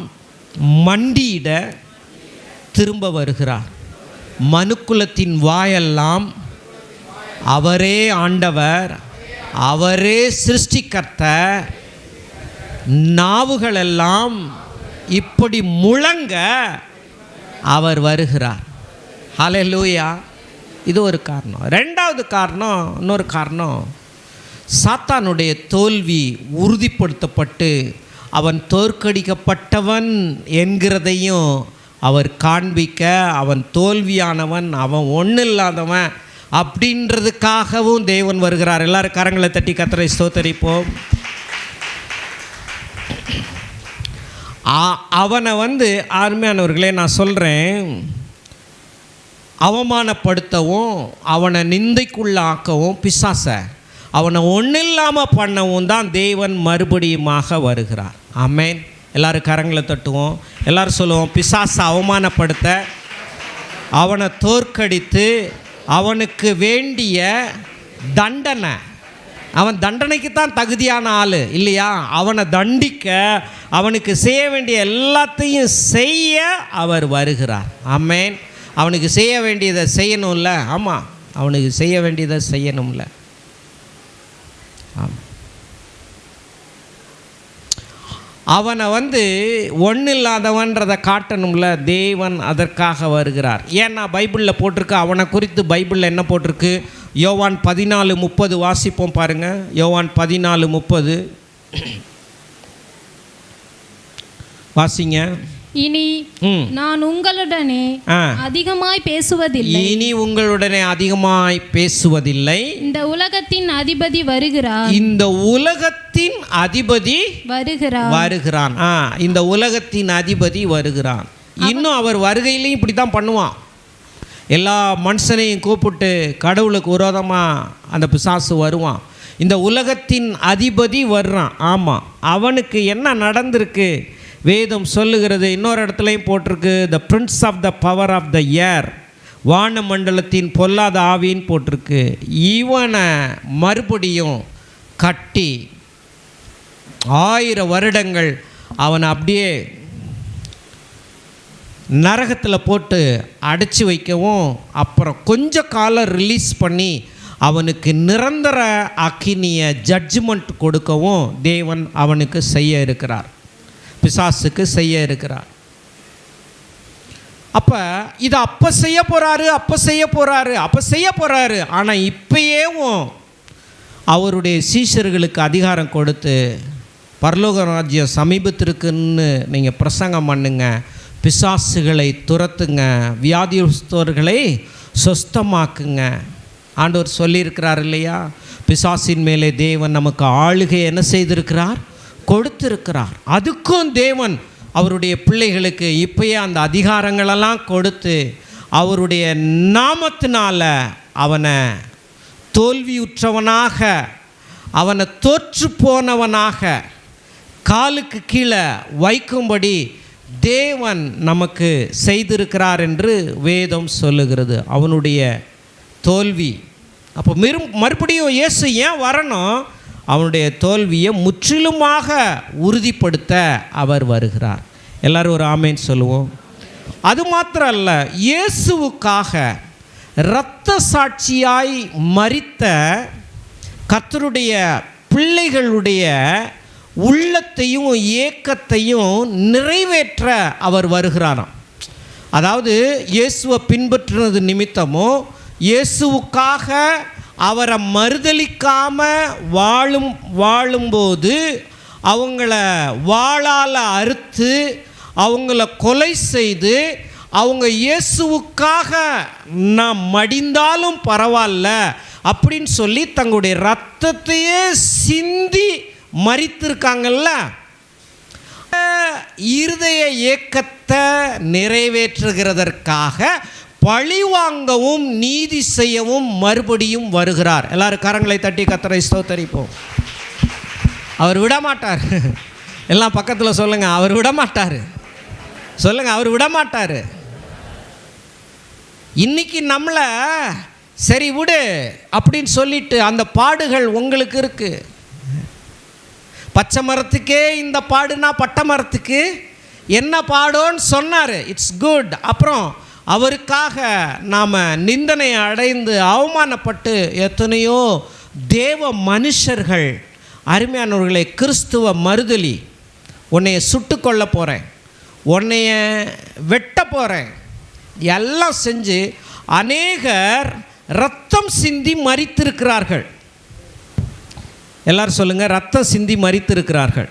மண்டியிட திரும்ப வருகிறார். மனுக்குலத்தின் வாயெல்லாம் அவரே ஆண்டவர், அவரே சிருஷ்டிகர்த்தர், நாவுகளெல்லாம் இப்படி முழங்க அவர் வருகிறார். ஹல்லேலூயா. இது ஒரு காரணம். 2வது காரணம், இன்னொரு காரணம், சாத்தானுடைய தோல்வி உறுதிப்படுத்தப்பட்டு அவன் தோற்கடிக்கப்பட்டவன் என்கிறதையும் அவர் காண்பிக்க, அவன் தோல்வியானவன், அவன் ஒன்றும் இல்லாதவன் அப்படின்றதுக்காகவும் தேவன் வருகிறார். எல்லாரும் கரங்களை தட்டி கர்த்தரை ஸ்தோத்தரிப்போம். அவனை அருமையானவர்களே, நான் சொல்கிறேன், அவமானப்படுத்தவும் அவனை நிந்தைக்குள்ளாக்கவும் பிசாசை அவனை ஒன்றும் இல்லாமல் பண்ணவும் தான் தேவன் மறுபடியுமாக வருகிறார். ஆமென். எல்லாரும் கரங்களை தட்டுவோம். எல்லாரும் சொல்லுவோம், பிசாசை அவமானப்படுத்த, அவனை தோற்கடித்து, அவனுக்கு வேண்டிய தண்டனை, அவன் தண்டனைக்கு தான் தகுதியான ஆள் இல்லையா, அவனை தண்டிக்க, அவனுக்கு செய்ய வேண்டிய எல்லாத்தையும் செய்ய அவர் வருகிறார். ஆமென். அவனுக்கு செய்ய வேண்டியதை செய்யணும்ல. ஆமாம், அவனுக்கு செய்ய வேண்டியதை செய்யணும்ல. ஆமாம். அவனை ஒன்றும் இல்லாதவன்றதை காட்டணும்ல. தேவன் அதற்காக வருகிறார். ஏன்னா பைபிளில் போட்டிருக்கு, அவனை குறித்து பைபிளில் என்ன போட்டிருக்கு? யோவான் 14:30 வாசிப்போம் பாருங்கள். யோவான் 14:30 வாசிங்க. இனி நான் உங்களுடனே அதிகமாய் பேசுவதில்லை. இனி உங்களுடனே அதிகமாய் பேசுவதில்லை. இந்த உலகத்தின் அதிபதி வருகிறார். இந்த உலகத்தின் அதிபதி வருகிறான். இந்த உலகத்தின் அதிபதி வருகிறான். இன்னும் அவர் வருகையிலையும் இப்படி தான் பண்ணுவான். எல்லா மனுஷனையும் கூப்பிட்டு கடவுளுக்கு விரோதமாக அந்த பிசாசு வருவான். இந்த உலகத்தின் அதிபதி வர்றான். ஆமாம், அவனுக்கு என்ன நடந்திருக்கு வேதம் சொல்லுகிறது. இன்னொரு இடத்துலையும் போட்டிருக்கு, the prince of the power of the air, வான மண்டலத்தின் பொல்லாத ஆவின்னு போட்டிருக்கு. இவனை மறுபடியும் கட்டி 1000 வருடங்கள் அவனை அப்படியே நரகத்தில் போட்டு அடைச்சி வைக்கவும், அப்புறம் கொஞ்ச காலம் ரிலீஸ் பண்ணி அவனுக்கு நிரந்தர அக்கினிய ஜட்ஜ்மெண்ட் கொடுக்கவும் தேவன் அவனுக்கு செய்ய இருக்கிறார், பிசாசுக்கு செய்ய இருக்கிறார். அப்போ இதை அப்போ செய்ய போகிறாரு. ஆனால் இப்போயேவும் அவருடைய சீஷர்களுக்கு அதிகாரம் கொடுத்து, பரலோக ராஜ்யம் சமீபத்திற்குன்னு நீங்கள் பிரசங்கம் பண்ணுங்க, பிசாசுகளை துரத்துங்க, வியாதியுஸ்தோர்களை சொஸ்தமாக்குங்க. ஆண்டவர் சொல்லியிருக்கிறார் இல்லையா? பிசாசின் மேலே தேவன் நமக்கு ஆளுகை என்ன செய்திருக்கிறார்? கொடுத்திருக்கிறார். அதுக்கும் தேவன் அவருடைய பிள்ளைகளுக்கு இப்பயே அந்த அதிகாரங்களெல்லாம் கொடுத்து அவருடைய நாமத்தினால அவனை தோல்வியுற்றவனாக, அவனை தோற்று போனவனாக காலுக்கு கீழே வைக்கும்படி தேவன் நமக்கு செய்திருக்கிறார் என்று வேதம் சொல்லுகிறது. அவனுடைய தோல்வி. அப்போ மறுபடியும் இயேசு ஏன் வரணும்? அவனுடைய தோல்வியை முற்றிலுமாக உறுதிப்படுத்த அவர் வருகிறார். எல்லாரும் ஒரு ஆமேன் சொல்லுவோம். அது மாத்திரம் அல்ல, இயேசுவுக்காக இரத்த சாட்சியாய் மரித்த கர்த்தருடைய பிள்ளைகளுடைய உள்ளத்தையும் ஏக்கத்தையும் நிறைவேற்ற அவர் வருகிறாராம். அதாவது இயேசுவை பின்பற்றினது நிமித்தமோ, இயேசுவுக்காக அவரை மறுதலிக்காமல் வாழும்போது அவங்கள வாளால் அறுத்து அவங்கள கொலை செய்து அவங்க இயேசுவுக்காக நான் மடிந்தாலும் பரவாயில்ல அப்படின்னு சொல்லி தங்களுடைய இரத்தத்தையே சிந்தி மரித்திருக்காங்கல்ல, இருதய ஏக்கத்தை நிறைவேற்றுகிறதற்காக பழி வாங்கவும் நீதி செய்யவும் மறுபடியும் வருகிறார். எல்லாரும் கரங்களை தட்டி கர்த்தரை ஸ்தோத்தரிப்போம். அவர் விடமாட்டார். எல்லாம் பக்கத்தில் சொல்லுங்கள், அவர் விடமாட்டார். சொல்லுங்கள், அவர் விடமாட்டார். இன்னைக்கு நம்மளை சரி விடு அப்படின்னு சொல்லிட்டு அந்த பாடுகள் உங்களுக்கு இருக்குது. பச்சை மரத்துக்கே இந்த பாடுனா பட்டை மரத்துக்கு என்ன பாடோன்னு சொன்னார். It's good. அப்புறம் அவருக்காக நாம் நிந்தனை அடைந்து அவமானப்பட்டு எத்தனையோ தேவ மனுஷர்கள், அருமையானவர்களை, கிறிஸ்துவ மறுதலி, உன்னைய சுட்டு கொள்ள போகிறேன், உன்னைய வெட்ட போகிறேன் எல்லாம் செஞ்சு அநேகர் இரத்தம் சிந்தி மரித்திருக்கிறார்கள். எல்லாரும் சொல்லுங்கள், ரத்தம் சிந்தி மரித்திருக்கிறார்கள்.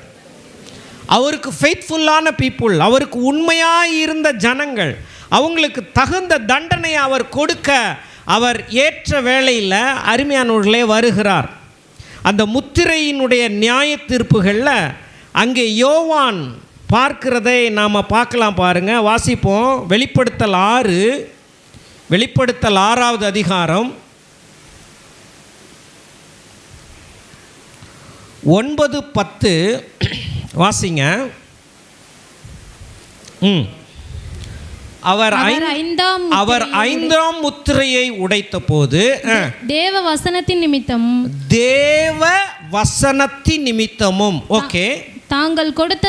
அவருக்கு ஃபெய்த்ஃபுல்லான பீப்புள், அவருக்கு உண்மையாக இருந்த ஜனங்கள், அவங்களுக்கு தகுந்த தண்டனை அவர் கொடுக்க அவர் ஏற்ற வேளையில் அருமையானவர்களே வருகிறார். அந்த முத்திரையினுடைய நியாய தீர்ப்புகளில் அங்கே யோவான் பார்க்கிறதை நாம் பார்க்கலாம். பாருங்கள், வாசிப்போம். வெளிப்படுத்தல் 6வது அதிகாரம் 9-10 வாசிங்க. அவர் ஐந்தாம் முத்திரையை உடைத்த போது தேவ வசனத்தின் நிமித்தமும் ஓகே, தாங்கள் கொடுத்த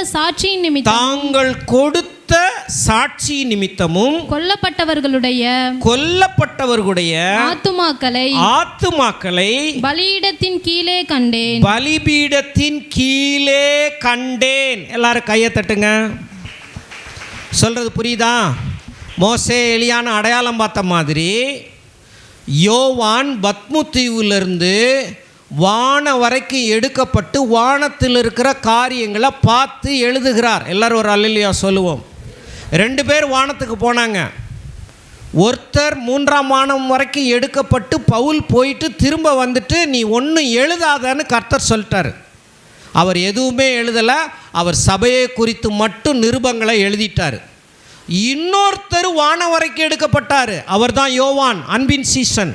சாட்சி நிமித்தமும் கொல்லப்பட்டவர்களுடைய ஆத்துமாக்களை பலிபீடத்தின் கீழே கண்டேன். எல்லாரும் கையை தட்டுங்க. சொல்றது புரியுதா? மோசே எலியான அடையாளம் பார்த்த மாதிரி யோவான் பத்மு தீவிலிருந்து வான வரைக்கும் எடுக்கப்பட்டு வானத்தில் இருக்கிற காரியங்களை பார்த்து எழுதுகிறார். எல்லாரும் ஒரு அல்லேலூயா சொல்லுவோம். 2 பேர் வானத்துக்கு போனாங்க. ஒருத்தர் 3ஆம் வானம் வரைக்கும் எடுக்கப்பட்டு பவுல் போயிட்டு திரும்ப வந்துட்டு நீ ஒன்றும் எழுதாதன்னு கர்த்தர் சொல்லிட்டார். அவர் எதுவுமே எழுதலை. அவர் சபையை குறித்து மட்டும் நிருபங்களை எழுதிட்டார். இன்னொருத்தர் வானம் வரைக்கும் எடுக்கப்பட்டார். அவர் தான் யோவான், அன்பின் சீசன்.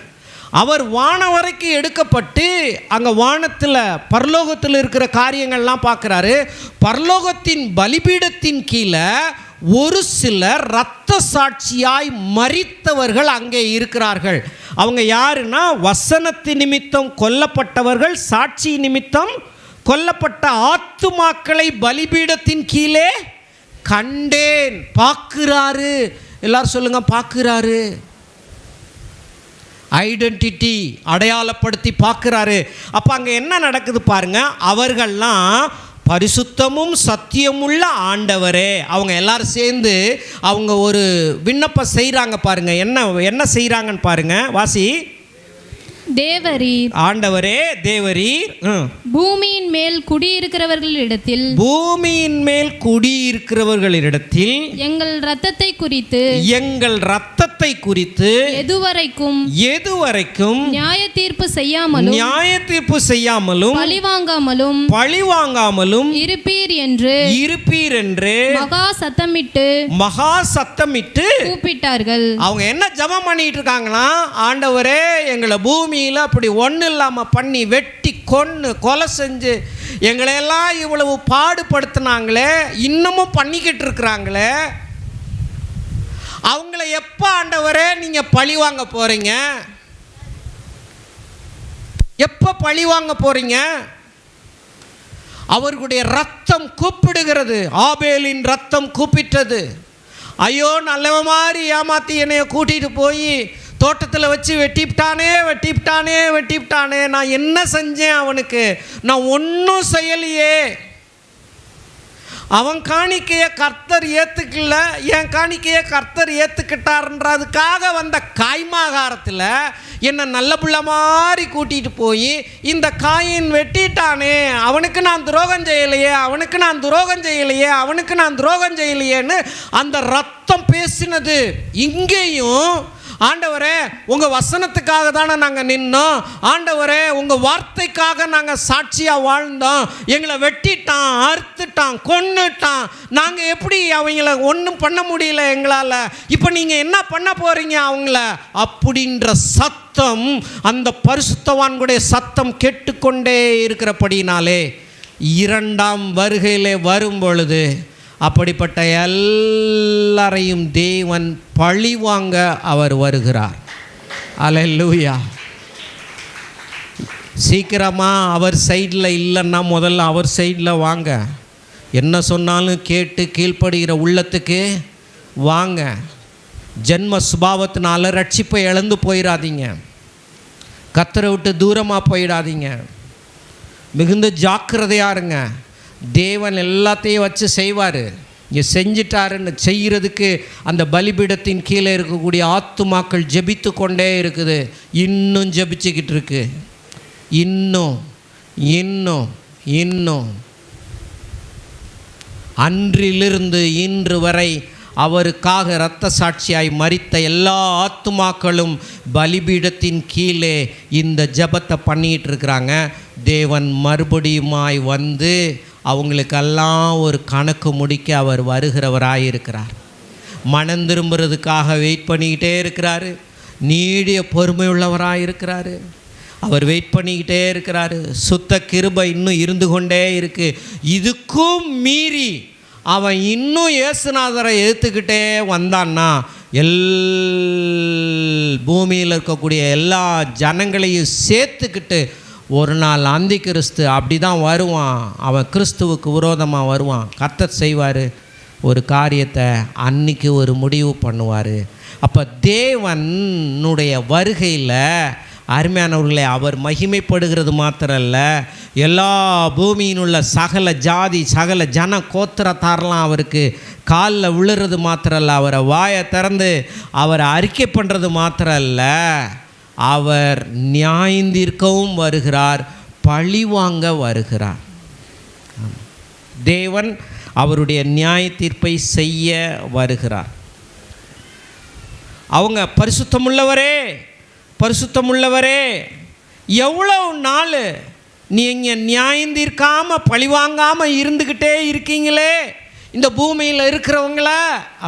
அவர் வானம் வரைக்கும் எடுக்கப்பட்டு அங்கே வானத்தில் பரலோகத்தில் இருக்கிற காரியங்கள்லாம் பார்க்குறாரு. பரலோகத்தின் பலிபீடத்தின் கீழே ஒரு சிலர் இரத்த சாட்சியாய் மரித்தவர்கள் அங்கே இருக்கிறார்கள். அவங்க யாருன்னா, வசனத்தின் நிமித்தம் கொல்லப்பட்டவர்கள், சாட்சி நிமித்தம் கொல்லப்பட்ட ஆத்துமாக்களை பலிபீடத்தின் கீழே கண்டேன். பார்க்கிறாரு. எல்லாரும் சொல்லுங்க, பார்க்கிறாரு. ஐடென்டிட்டி அடையாளப்படுத்தி பார்க்கிறாரு. அப்போ அங்கே என்ன நடக்குது பாருங்க. அவர்கள்லாம் பரிசுத்தமும் சத்தியமுள்ள ஆண்டவரே, அவங்க எல்லாரும் சேர்ந்து அவங்க ஒரு விண்ணப்பம் செய்கிறாங்க. பாருங்க, என்ன செய்கிறாங்கன்னு பாருங்க. வாசி. தேவரீர், ஆண்டவரே தேவரீர், பூமியின் மேல் குடியிருக்கிறவர்களிடத்தில் எங்கள் இரத்தத்தை குறித்து எதுவரைக்கும் நியாய தீர்ப்பு செய்யாமலும் பழிவாங்காமலும் இருப்பீர் என்று மகா சத்தமிட்டு கூப்பிட்டார்கள். அவங்க என்ன ஜெபம் பண்ணிட்டு இருக்காங்கன்னா, ஆண்டவரே எங்களை பூமியில் அப்படி ஒன்றும் இல்லாமல் பண்ணி வெட்டி கொலை செஞ்சு எங்களையெல்லாம் இவ்வளவு பாடுபடுத்தினாங்களே, இன்னமும் பண்ணிக்கிட்டு இருக்கிறாங்களே, அவங்கள எப்போ ஆண்டவரே நீங்கள் பழி வாங்க போகிறீங்க? எப்போ பழி வாங்க போகிறீங்க? அவர்களுடைய ரத்தம் கூப்பிடுகிறது. ஆபேலின் ரத்தம் கூப்பிட்டது. ஐயோ, நல்லவன் மாதிரி ஏமாற்றி என்னைய கூட்டிகிட்டு போய் தோட்டத்தில் வச்சு வெட்டிவிட்டானே. நான் என்ன செஞ்சேன் அவனுக்கு? நான் ஒன்றும் செய்யலையே. அவன் காணிக்கையை கர்த்தர் ஏற்றுக்கல, என் காணிக்கையை கர்த்தர் ஏற்றுக்கிட்டார்ன்றதுக்காக வந்த காய்மாகாரத்தில் என்னை நல்ல பிள்ளை மாதிரி கூட்டிகிட்டு போய் இந்த காயின் வெட்டிட்டானே, அவனுக்கு நான் துரோகம் செய்யலையேன்னு அந்த ரத்தம் பேசினது. இங்கேயும் ஆண்டவரே, உங்கள் வசனத்துக்காக தானே நாங்கள் நின்னோம். ஆண்டவரே, உங்கள் வார்த்தைக்காக நாங்கள் சாட்சியாக வாழ்ந்தோம். எங்களை வெட்டிட்டான், அறுத்துட்டான், கொன்னுட்டான். நாங்கள் எப்படி அவங்கள ஒன்றும் பண்ண முடியல எங்களால். இப்போ நீங்கள் என்ன பண்ண போகிறீங்க அவங்கள? அப்படின்ற சத்தம், அந்த பரிசுத்தவான்களுடைய சத்தம் கேட்டுக்கொண்டே இருக்கிறபடினாலே இரண்டாம் வருகையிலே வரும் பொழுது அப்படிப்பட்ட எல்லாரையும் தேவன் பழிவாங்க அவர் வருகிறார். அல்லேலூயா. சீக்கிரமாக அவர் சைடில் இல்லைன்னா முதல்ல அவர் சைடில் வாங்க. என்ன சொன்னாலும் கேட்டு கீழ்ப்படுகிற உள்ளத்துக்கு வாங்க. ஜென்ம சுபாவத்தினால ரட்சிப்பை இழந்து போயிடாதீங்க. கர்த்தரை விட்டு தூரமாக போயிடாதீங்க. மிகுந்த ஜாக்கிரதையாக இருங்க. தேவன் எல்லாத்தையும் வச்சு செய்வார். இங்கே செஞ்சிட்டாருன்னு செய்கிறதுக்கு அந்த பலிபீடத்தின் கீழே இருக்கக்கூடிய ஆத்துமாக்கள் ஜெபித்து கொண்டே இருக்குது. இன்னும் ஜெபிச்சுக்கிட்டு இருக்கு. இன்னும் அன்றிலிருந்து இன்று வரை அவருக்காக இரத்த சாட்சியாய் மரித்த எல்லா ஆத்துமாக்களும் பலிபீடத்தின் கீழே இந்த ஜெபத்தை பண்ணிகிட்டு இருக்கிறாங்க. தேவன் மறுபடியுமாய் வந்து அவங்களுக்கெல்லாம் ஒரு கணக்கு முடிக்க அவர் வருகிறவராயிருக்கிறார். மனம் திரும்புறதுக்காக வெயிட் பண்ணிக்கிட்டே இருக்கிறாரு. நீடிய பொறுமை உள்ளவராயிருக்கிறாரு. அவர் வெயிட் பண்ணிக்கிட்டே இருக்கிறாரு. சுத்த கிருபை இன்னும் இருந்து கொண்டே இருக்கு. இதுக்கும் மீறி அவன் இன்னும் இயேசுநாதரை எதிர்த்துக்கிட்டே வந்தான்னா பூமியில் இருக்கக்கூடிய எல்லா ஜனங்களையும் சேர்த்துக்கிட்டு ஒரு நாள் அந்தி கிறிஸ்து அப்படி தான் வருவான். அவன் கிறிஸ்துவுக்கு விரோதமாக வருவான். கர்த்தர் செய்வார் ஒரு காரியத்தை, அன்னைக்கு ஒரு முடிவு பண்ணுவார். அப்போ தேவனுடைய வருகையில் அருமையானவர்களே, அவர் மகிமைப்படுகிறது மாத்திரம் இல்லை, எல்லா பூமியின் உள்ள சகல ஜாதி சகல ஜன கோத்திரத்தாரெலாம் அவருக்கு காலில் விழுறது மாத்திரம் இல்லை, அவரை வாயை திறந்து அவரை அறிக்கை பண்ணுறது மாத்திரம் இல்லை, அவர் நியாயந்தீர்க்கவும் வருகிறார், பழிவாங்க வருகிறார். தேவன் அவருடைய நியாய தீர்ப்பை செய்ய வருகிறார். அவங்க பரிசுத்தமுள்ளவரே எவ்வளவு நாள் நீங்கள் நியாயந்தீர்க்காமல் பழிவாங்காமல் இருந்துக்கிட்டே இருக்கீங்களே இந்த பூமியில் இருக்கிறவங்கள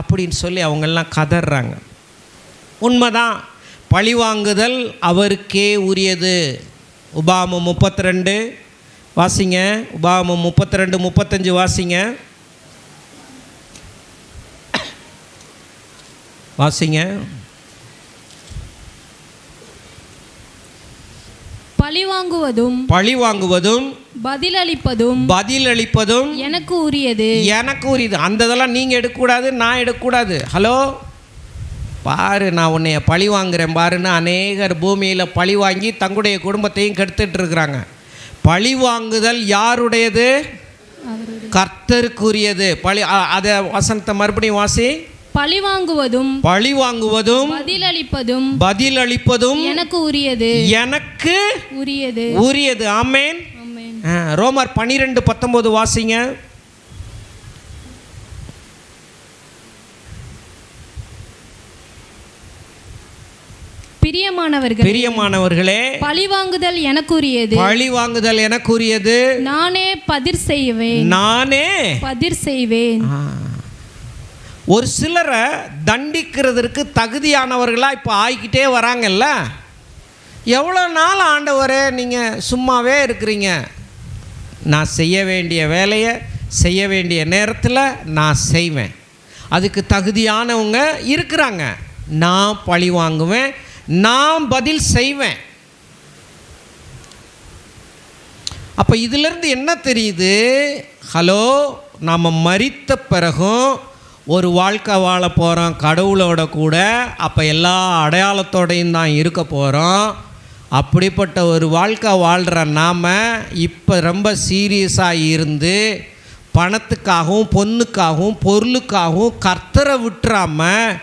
அப்படின்னு சொல்லி அவங்கெல்லாம் கதறாங்க. உண்மைதான், பழிவாங்குதல் அவருக்கே உரியது. உபாகமம் 32 வாசிங்க. உபாகமம் 32-35 வாசிங்க. பழிவாங்குவதும் பதிலளிப்பதும் எனக்கு உரியது. அந்த இதெல்லாம் நீங்கள் எடுக்கக்கூடாது, நான் எடுக்கக்கூடாது. ஹலோ பாரு, நான் உன்னைய பழி வாங்குறேன் பாருன்னு அநேகர் பூமியில் பழி வாங்கி தங்களுடைய குடும்பத்தையும் கெடுத்துட்டு இருக்கிறாங்க. பழி வாங்குதல் யாருடையது? கர்த்தருக்குரியது. அதை வசனத்தை மறுபடியும் வாசி. பழிவாங்குவதும் பதிலளிப்பதும் எனக்கு உரியது. ஆமென். ரோமர் 12-19 வாசிங்க. பிரியமானவர்களே, பழிவாங்குதல் எனக்குரியது. நானே பதிர் செய்வேன். ஒரு சிலரை தண்டிக்கிறதுக்கு தகுதியானவர்களாக இப்போ ஆகிக்கிட்டே வராங்கல்ல. எவ்வளோ நாள் ஆண்டவரே நீங்கள் சும்மாவே இருக்கிறீங்க? நான் செய்ய வேண்டிய வேலையை செய்ய வேண்டிய நேரத்தில் நான் செய்வேன். அதுக்கு தகுதியானவங்க இருக்கிறாங்க. நான் பழி வாங்குவேன், நான் பதில் செய்வேன். அப்போ இதிலிருந்து என்ன தெரியுது? ஹலோ, நாம் மரித்த பிறகும் ஒரு வாழ்க்கை வாழ போகிறோம் கடவுளோட கூட. அப்போ எல்லா அடையாளத்தோடையும் தான் இருக்க போகிறோம். அப்படிப்பட்ட ஒரு வாழ்க்கை வாழ்கிற நாம் இப்போ ரொம்ப சீரியஸாக இருந்து பணத்துக்காகவும் பொண்ணுக்காகவும் பொருளுக்காகவும் கர்த்தரை விட்டுறாமல்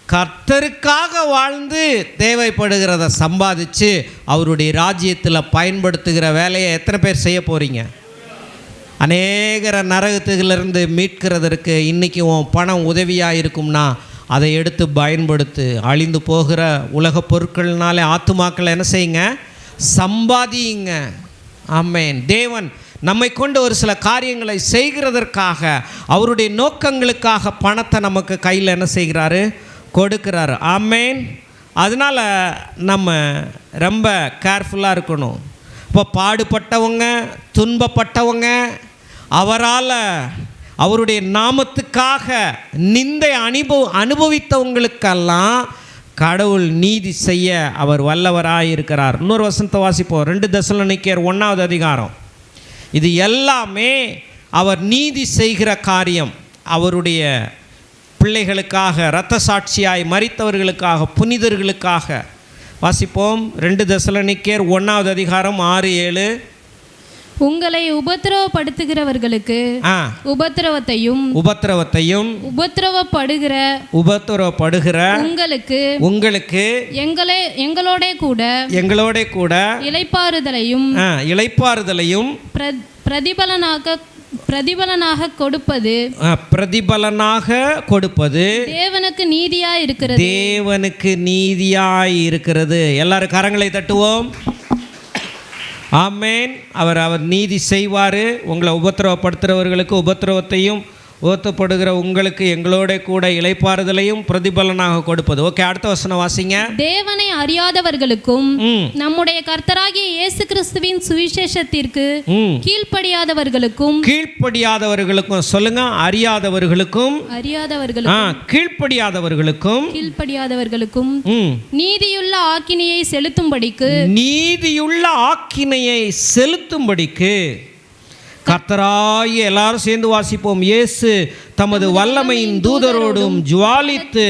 கர்த்தருக்காக வாழ்ந்து தேவைப்படுகிறத சம்பாதிச்சு அவருடைய ராஜ்யத்தில் பயன்படுத்துகிற வேலையை எத்தனை பேர் செய்ய போகிறீங்க? அநேகர நரகத்துகளிலிருந்து மீட்கிறதற்கு இன்றைக்கி உன் பணம் உதவியாக இருக்கும்னா அதை எடுத்து பயன்படுத்து. அழிந்து போகிற உலக பொருட்கள்னாலே ஆத்துமாக்களை என்ன செய்யுங்க? சம்பாதியுங்க. ஆமென். தேவன் நம்மை கொண்டு ஒரு சில காரியங்களை செய்கிறதற்காக அவருடைய நோக்கங்களுக்காக பணத்தை நமக்கு கையில் என்ன செய்கிறாரு? கொடுக்கிறாரு. ஆமென். அதனால் நம்ம ரொம்ப கேர்ஃபுல்லாக இருக்கணும். இப்போ பாடுபட்டவங்க, துன்பப்பட்டவங்க, அவரால் அவருடைய நாமத்துக்காக நிந்தை அனுபவித்தவங்களுக்கெல்லாம் கடவுள் நீதி செய்ய அவர் வல்லவராக இருக்கிறார். இன்னொரு வசனத்தை வாசிப்போம். 2 தெசலோனிக்கேயர் 1ஆவது அதிகாரம். இது எல்லாமே அவர் நீதி செய்கிற காரியம். அவருடைய பிள்ளைகளுக்காக, இரத்த சாட்சியாய் மரித்தவர்களுக்காக, புனிதர்களுக்காக. வாசிப்போம். 2 தெசலோனிக்கேயர் 1ஆவது அதிகாரம் 6-7. உங்களை உபத்திரவப்படுத்துகிறவர்களுக்கு உபத்திரவத்தையும் உபத்திரவப்படுகிற உங்களுக்கு எங்களோட கூட இளைப்பாறுதலையும் பிரதிபலனாக கொடுப்பது தேவனுக்கு நீதியாய் இருக்கிறது. எல்லாரும் கரங்களை தட்டுவோம். ஆமென். அவர் நீதி செய்வார். உங்களை உபத்திரவப்படுத்துகிறவர்களுக்கு உபத்திரவத்தையும், ஓத்தப்படுகிற உங்களுக்கு எங்களோட கூட இளைப்பாறுதலையும் பிரதிபலனாக கொடுப்பது. ஓகே, அடுத்த வசனம் வாசிங்க. தேவனை அறியாதவர்களுக்கும் நம்முடைய கர்த்தராகிய இயேசு கிறிஸ்துவின் சுவிசேஷத்திற்கு கீழ்ப்படியாதவர்களுக்கும் சொல்லுங்க. அறியாதவர்களுக்கும் கீழ்ப்படியாதவர்களுக்கும் நீதியுள்ள ஆக்கினையை செலுத்தும்படிக்கு கர்த்தராகிய எல்லாரும் சேர்ந்து வாசிப்போம். இயேசு தமது வல்லமையின் தூதரோடும் ஜுவாலித்து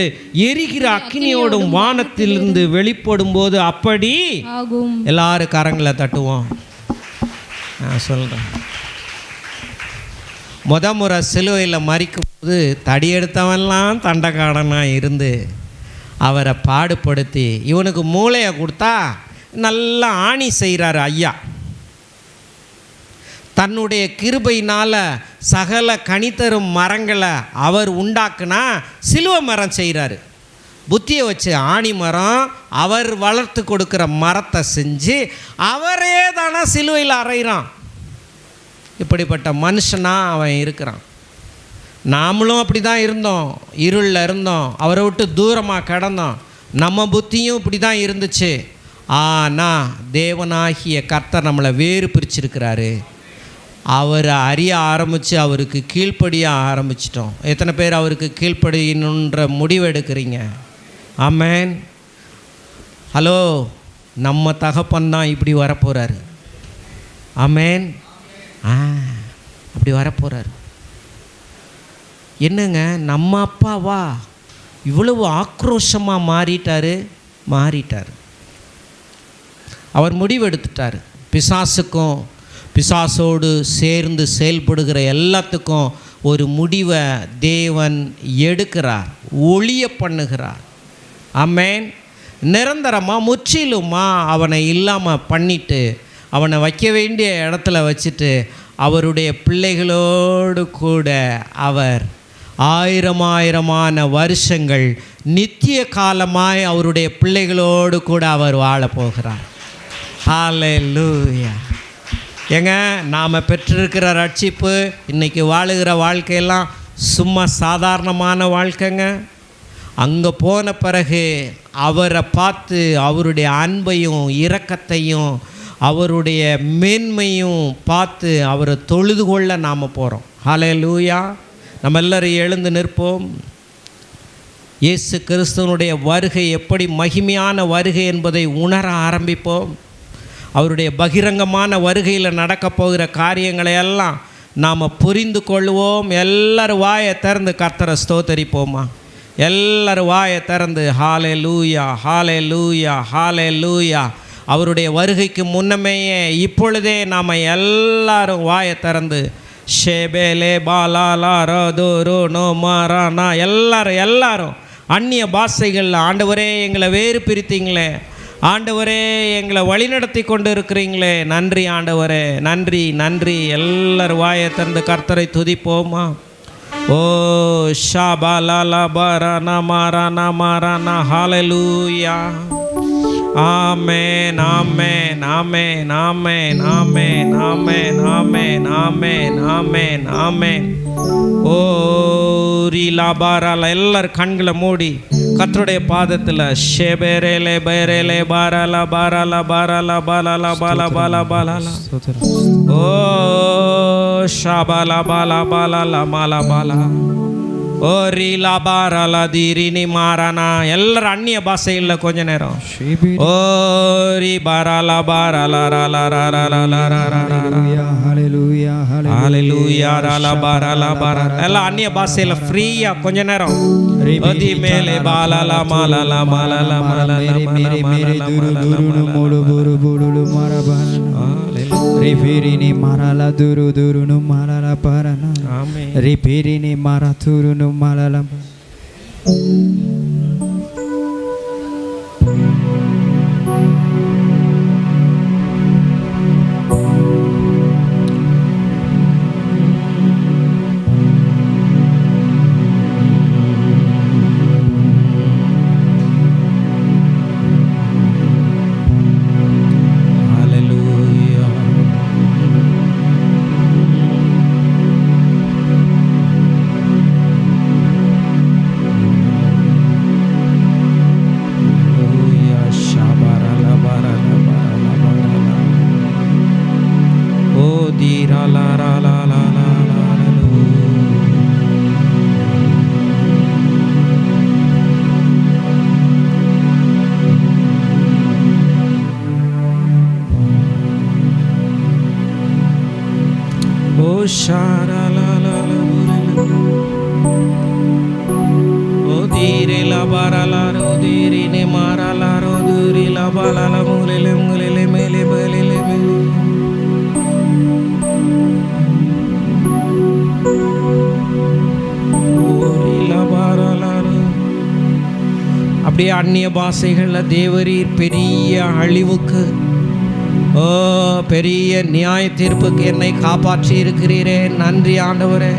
எரிகிற அக்கினியோடும் வானத்திலிருந்து வெளிப்படும் போது அப்படி ஆகும். எல்லாரும் கரங்களை தட்டுவோம். நான் சொல்கிறேன். முறை சிலுவையில் மறிக்கும் போது தடி எடுத்தவன்லாம் தண்டக்காரனாக இருந்து அவரை பாடுபடுத்தி இவனுக்கு மூளையை கொடுத்தா நல்லா ஆணி செய்கிறாரு ஐயா. தன்னுடைய கிருபையினால் சகல கனித்தரும் மரங்களை அவர் உண்டாக்குனா சிலுவை மரம் செய்கிறாரு. புத்தியை வச்சு ஆணி மரம், அவர் வளர்த்து கொடுக்குற மரத்தை செஞ்சு அவரே தானே சிலுவையில் அறைகிறான். இப்படிப்பட்ட மனுஷனாக அவன் இருக்கிறான். நாமளும் அப்படி தான் இருந்தோம், இருளில் இருந்தோம், அவரை விட்டு தூரமாக கிடந்தோம். நம்ம புத்தியும் இப்படி தான் இருந்துச்சு. ஆனால் தேவனாகிய கர்த்தர் நம்மளை வேறு பிரிச்சிருக்கிறாரு. அவரை அறிய ஆரம்பித்து அவருக்கு கீழ்ப்படிய ஆரம்பிச்சிட்டோம். எத்தனை பேர் அவருக்கு கீழ்ப்படியணுன்ற முடிவு எடுக்கிறீங்க? ஆமென். ஹலோ, நம்ம தகப்பன் தான் இப்படி வரப்போகிறாரு. ஆமென். அப்படி வரப்போகிறாரு. என்னங்க, நம்ம அப்பாவா இவ்வளவு ஆக்ரோஷமாக மாறிட்டார். அவர் முடிவெடுத்துட்டார். பிசாசோடு சேர்ந்து செயல்படுகிற எல்லாத்துக்கும் ஒரு முடிவை தேவன் எடுக்கிறார், ஒளிய பண்ணுகிறார். ஆமென். நிரந்தரமாக முற்றிலுமாக அவனை இல்லாமல் பண்ணிட்டு அவனை வைக்க வேண்டிய இடத்துல வச்சுட்டு அவருடைய பிள்ளைகளோடு கூட அவர் ஆயிரமான வருஷங்கள் நித்திய காலமாய் அவருடைய பிள்ளைகளோடு கூட அவர் வாழப் போகிறார். ஹல்லேலூயா. ஏங்க, நாம் பெற்றிருக்கிற ரட்சிப்பு, இன்றைக்கி வாழுகிற வாழ்க்கையெல்லாம் சும்மா சாதாரணமான வாழ்க்கைங்க. அங்கே போன பிறகு அவரை பார்த்து அவருடைய அன்பையும் இரக்கத்தையும் அவருடைய மேன்மையும் பார்த்து அவரை தொழுது கொள்ள நாம் போகிறோம். ஹல்லேலூயா. நம்ம எல்லோரும் எழுந்து நிற்போம். இயேசு கிறிஸ்துவனுடைய வருகை எப்படி மகிமையான வருகை என்பதை உணர ஆரம்பிப்போம். அவருடைய பகிரங்கமான வருகையில் நடக்க போகிற காரியங்களை எல்லாம் நாம் புரிந்து கொள்வோம். எல்லாரும் வாயை திறந்து கர்த்தரை ஸ்தோத்தரிப்போமா? எல்லாரும் வாயை திறந்து ஹல்லேலூயா, ஹல்லேலூயா, ஹல்லேலூயா. அவருடைய வருகைக்கு முன்னமேயே இப்பொழுதே நாம் எல்லாரும் வாயை திறந்து ஷேபேலே பாலாலா ரதோரோ நோ மாரானா எல்லாரும் அந்நிய பாஷைகளில், ஆண்டவரே எங்களை வேறு பிரித்தீங்களே, ஆண்டவரே எங்களை வழிநடத்தி கொண்டு இருக்கிறீங்களே, நன்றி ஆண்டவரே, நன்றி நன்றி. எல்லாரும் வாயை திறந்து கர்த்தரை துதிப்போமா? ஓ ஷாபாலாலா பாரானா மாரானா மாரானா ஹல்லேலூயா. ஆமென், ஆமென், ஆமென், ஆமென், ஆமென், ஆமென், ஆமென், ஆமென், ஆமென், ஆமென். ஓ ரீலா பாராலா. எல்லாரும் கண்களை மூடி கர்த்தருடைய பாதத்தில் ஷேபேரேலே பேரேலே பாராலா பாராலா பாராலா பாலாலா பாலா பாலா பாலாலா. ஓ ஷாபாலா பாலா பாலாலா மாலா பாலா. ஓ ரீலா பாராலா தீரினி மாரானா. எல்லாரும் அந்நிய பாஷையில் கொஞ்ச நேரம். ஓ ரீ பாராலா பாராலா ராலா ராலா ராலா ராலா ஹல்லேலூயா ஹல்லேலூயா ராலா பாராலா பாரா. எல்லாம் அந்நிய பாஷையில் ஃப்ரீயா கொஞ்ச நேரம். ஓதி மேலே பாலாலா மாலாலா மாலாலா மாலாலா மேரே மேரே துரு துரு மோடு புரு புடு மரபனா ரிபிரினி மாராலா துரு துரு மாராலா பரனா. ஆமென். ரிபிரினி மாரா துரு மாராலா. அப்படியே அந்நிய பாஷைகளில் தேவரீர் பெரிய அழிவுக்கு, ஓ பெரிய நியாய தீர்ப்புக்கு என்னை காப்பாற்றி இருக்கிறீரே, நன்றி ஆண்டவரே.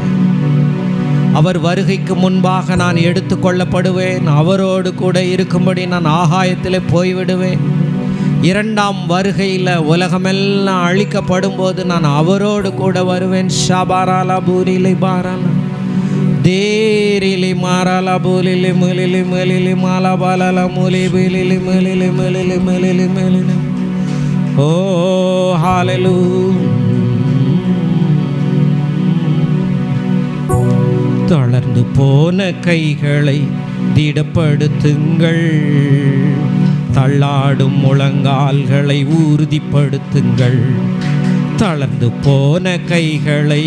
அவர் வருகைக்கு முன்பாக நான் எடுத்து கொள்ளப்படுவேன். அவரோடு கூட இருக்கும்படி நான் ஆகாயத்தில் போய்விடுவேன். இரண்டாம் வருகையில் உலகமெல்லாம் அழிக்கப்படும் போது நான் அவரோடு கூட வருவேன். ஷபாராலா பூரிலை பாராலா தேரிலி மாராலா பூலிலி முலிலி முலிலி மாலா பாலாலா முலி பிலிலி முலிலி முலிலி முலிலி முலிலி. ஓ ஹல்லேலூயா. தளர்ந்து போன கைகளை திடப்படுத்துங்கள், தள்ளாடும் முழங்கால்களை உறுதிப்படுத்துங்கள். தளர்ந்து போன கைகளை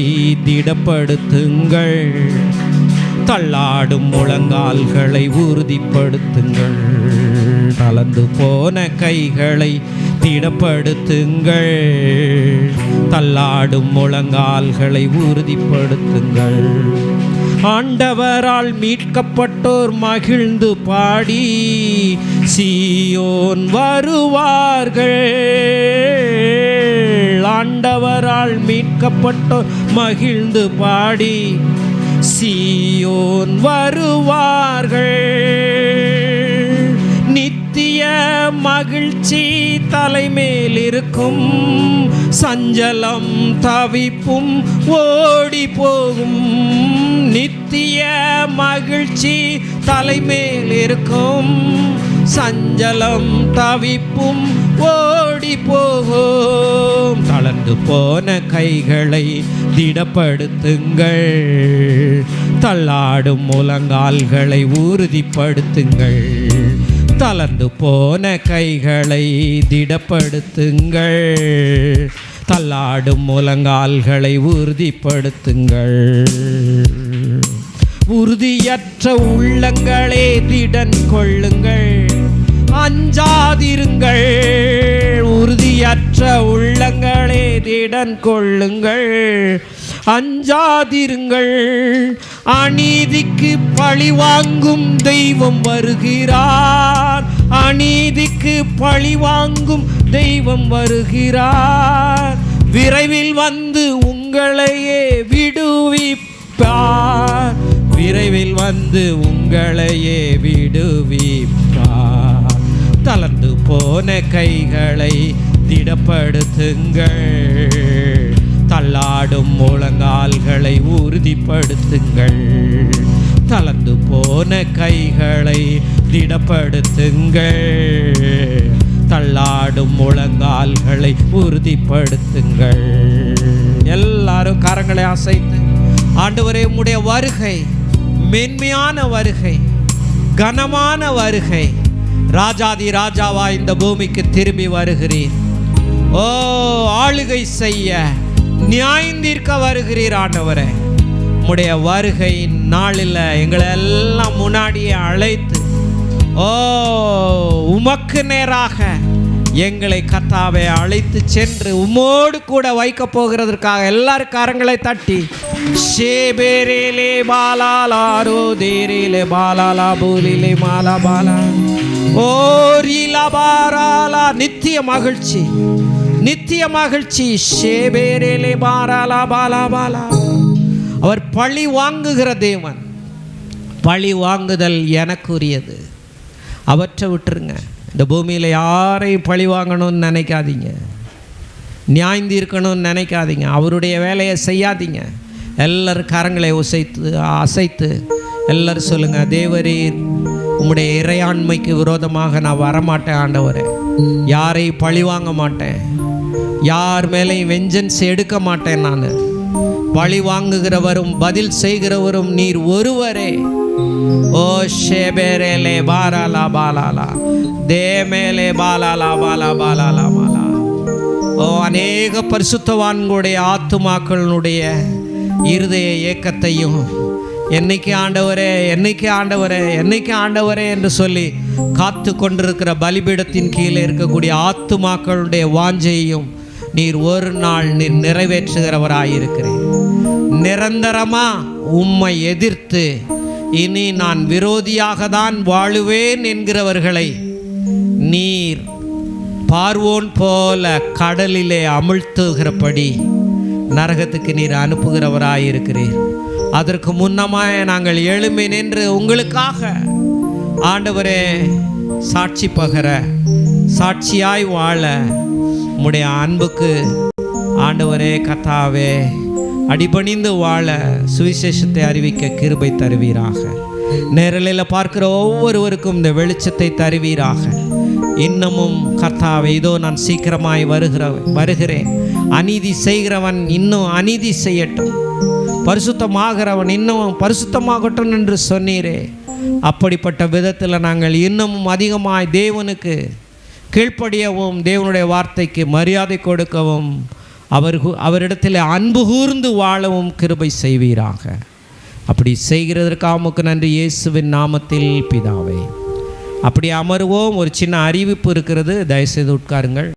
திடப்படுத்துங்கள், தள்ளாடும் முழங்கால்களை உறுதிப்படுத்துங்கள். தளர்ந்து போன கைகளை திடப்படுத்துங்கள், தள்ளாடும் முழங்கால்களை உறுதிப்படுத்துங்கள். ஆண்டவரால் மீட்கப்பட்டோர் மகிழ்ந்து பாடி சீயோன் வருவார்கள். ஆண்டவரால் மீட்கப்பட்டோர் மகிழ்ந்து பாடி சீயோன் வருவார்கள். நித்திய மகிழ்ச்சி தலைமேல் இருக்கும், சஞ்சலம் தவிப்பும் ஓடி போகும். நித்திய மகிழ்ச்சி தலைமேல் இருக்கும், சஞ்சலம் தவிப்பும் ஓடி போகும். தளர்ந்து போன கைகளை திடப்படுத்துங்கள், தள்ளாடும் முழங்கால்களை உறுதிப்படுத்துங்கள். தளர்ந்து போன கைகளை திடப்படுத்துங்கள், தள்ளாடும் முழங்கால்களை உறுதிப்படுத்துங்கள். உறுதியற்ற உள்ளங்களே திடன் கொள்ளுங்கள், அஞ்சாதிருங்கள். உறுதியற்ற உள்ளங்களே திடன் கொள்ளுங்கள், அஞ்சாதிருங்கள். அநீதிக்கு பழி வாங்கும் தெய்வம் வருகிறார், அநீதிக்கு பழி வாங்கும் தெய்வம் வருகிறார். விரைவில் வந்து உங்களையே விடுவிப்பார், விரைவில் வந்து உங்களையே விடுவிப்பார். தளர்ந்து போன கைகளை திடப்படுத்துங்கள், தள்ளாடும் முழங்கால்களை உறுதிப்படுத்துங்கள். தளர்ந்து போன கைகளை திடப்படுத்துங்கள், தள்ளாடும் முழங்கால்களை உறுதிப்படுத்துங்கள். எல்லாரும் கரங்களை அசைத்து, ஆண்டவரே உம்முடைய வருகை மென்மையான வருகை, கனமான வருகை. ராஜாதி ராஜாவா இந்த பூமிக்கு திரும்பி வருகிறீர். ஓ, ஆளுகை செய்ய, நியாயந்தீர்க்க வருகிறீர் ஆண்டவரே. உம்முடைய வருகை நாளில் எங்களை எல்லாம் முன்னாடியே அழைத்து, ஓ, உமக்கு நேராக எங்களை கர்த்தாவே அழைத்து சென்று உம்மோடு கூட வைக்க போகிறதற்காக எல்லாரும் கரங்களை தட்டி, ஷேபேரேலே பாலாலாரோ தேரேலே பாலாலா பூலிலே மாலா பாலா ஓ ரீலா பாராலா. நித்திய மகிழ்ச்சி, நித்திய மகிழ்ச்சி. ஷேபேரேலே பாராலா பாலா பாலா. அவர் பழி வாங்குகிற தேவன். பழி வாங்குதல் எனக்குரியது. அவற்றை விட்டுருங்க. இந்த பூமியில் யாரையும் பழி வாங்கணும்னு நினைக்காதீங்க, நியாயந்தீர்க்கணும்னு நினைக்காதீங்க, அவருடைய வேலையை செய்யாதீங்க. எல்லாரும் கரங்களை அசைத்து எல்லாரும் சொல்லுங்கள், தேவரீர் உம்முடைய இறையாண்மைக்கு விரோதமாக நான் வரமாட்டேன் ஆண்டவரே. யாரையும் பழி வாங்க மாட்டேன், யார் மேலேயும் வெஞ்சன்ஸ் எடுக்க மாட்டேன். நான் பழி வாங்குகிறவரும் பதில் செய்கிறவரும் நீர் ஒருவரே. ஓ ஷேபேரேலே பாராலா பாலாலா தேமேலே பாலாலா பாலா பாலாலா பாலா. ஓ, அநேக பரிசுத்தவான்களுடைய ஆத்துமாக்களுடைய இருதய ஏக்கத்தையும் என்னைக்கு ஆண்டவரே, என்னைக்கு ஆண்டவரே, என்னைக்கு ஆண்டவரே என்று சொல்லி காத்து கொண்டிருக்கிற பலிபீடத்தின் கீழே இருக்கக்கூடிய ஆத்துமாக்களுடைய வாஞ்சையும் நீர் ஒரு நாள் நீர் நிறைவேற்றுகிறவராயிருக்கிறேன். நிரந்தரமா உம்மை எதிர்த்து இனி நான் விரோதியாக தான் வாழுவேன் என்கிறவர்களை நீர் பார்வோன் போல கடலிலே அமிழ்த்துகிறபடி நரகத்துக்கு நீர் அனுப்புகிறவராயிருக்கிறீர். அதற்கு முன்னமாய் நாங்கள் எழும்பி நின்று உங்களுக்காக ஆண்டவரே சாட்சி பகர, சாட்சியாய் வாழ உம்முடைய அன்புக்கு ஆண்டவரே கர்த்தாவே அடிபணிந்து வாழ சுவிசேஷத்தை அறிவிக்க கிருபை தருவீராக. நேரலையில் பார்க்கிற ஒவ்வொருவருக்கும் இந்த வெளிச்சத்தை தருவீராக. இன்னமும் கர்த்தாவே, இதோ நான் சீக்கிரமாய் வருகிறேன். அநீதி செய்கிறவன் இன்னும் அநீதி செய்யட்டும், பரிசுத்தமாகிறவன் இன்னும் பரிசுத்தமாகட்டும் என்று சொன்னீரே. அப்படிப்பட்ட விதத்தில் நாங்கள் இன்னமும் அதிகமாய் தேவனுக்கு கீழ்ப்படியவும், தேவனுடைய வார்த்தைக்கு மரியாதை கொடுக்கவும், அவரிடத்தில் அன்பு கூர்ந்து வாழவும் கிருபை செய்வீராக. அப்படி செய்கிறதற்காக உமக்கு நன்றி, இயேசுவின் நாமத்தில் பிதாவே. அப்படி அமருவோம். ஒரு சின்ன அறிவிப்பு இருக்கிறது, தயவுசெய்து உட்காருங்கள்.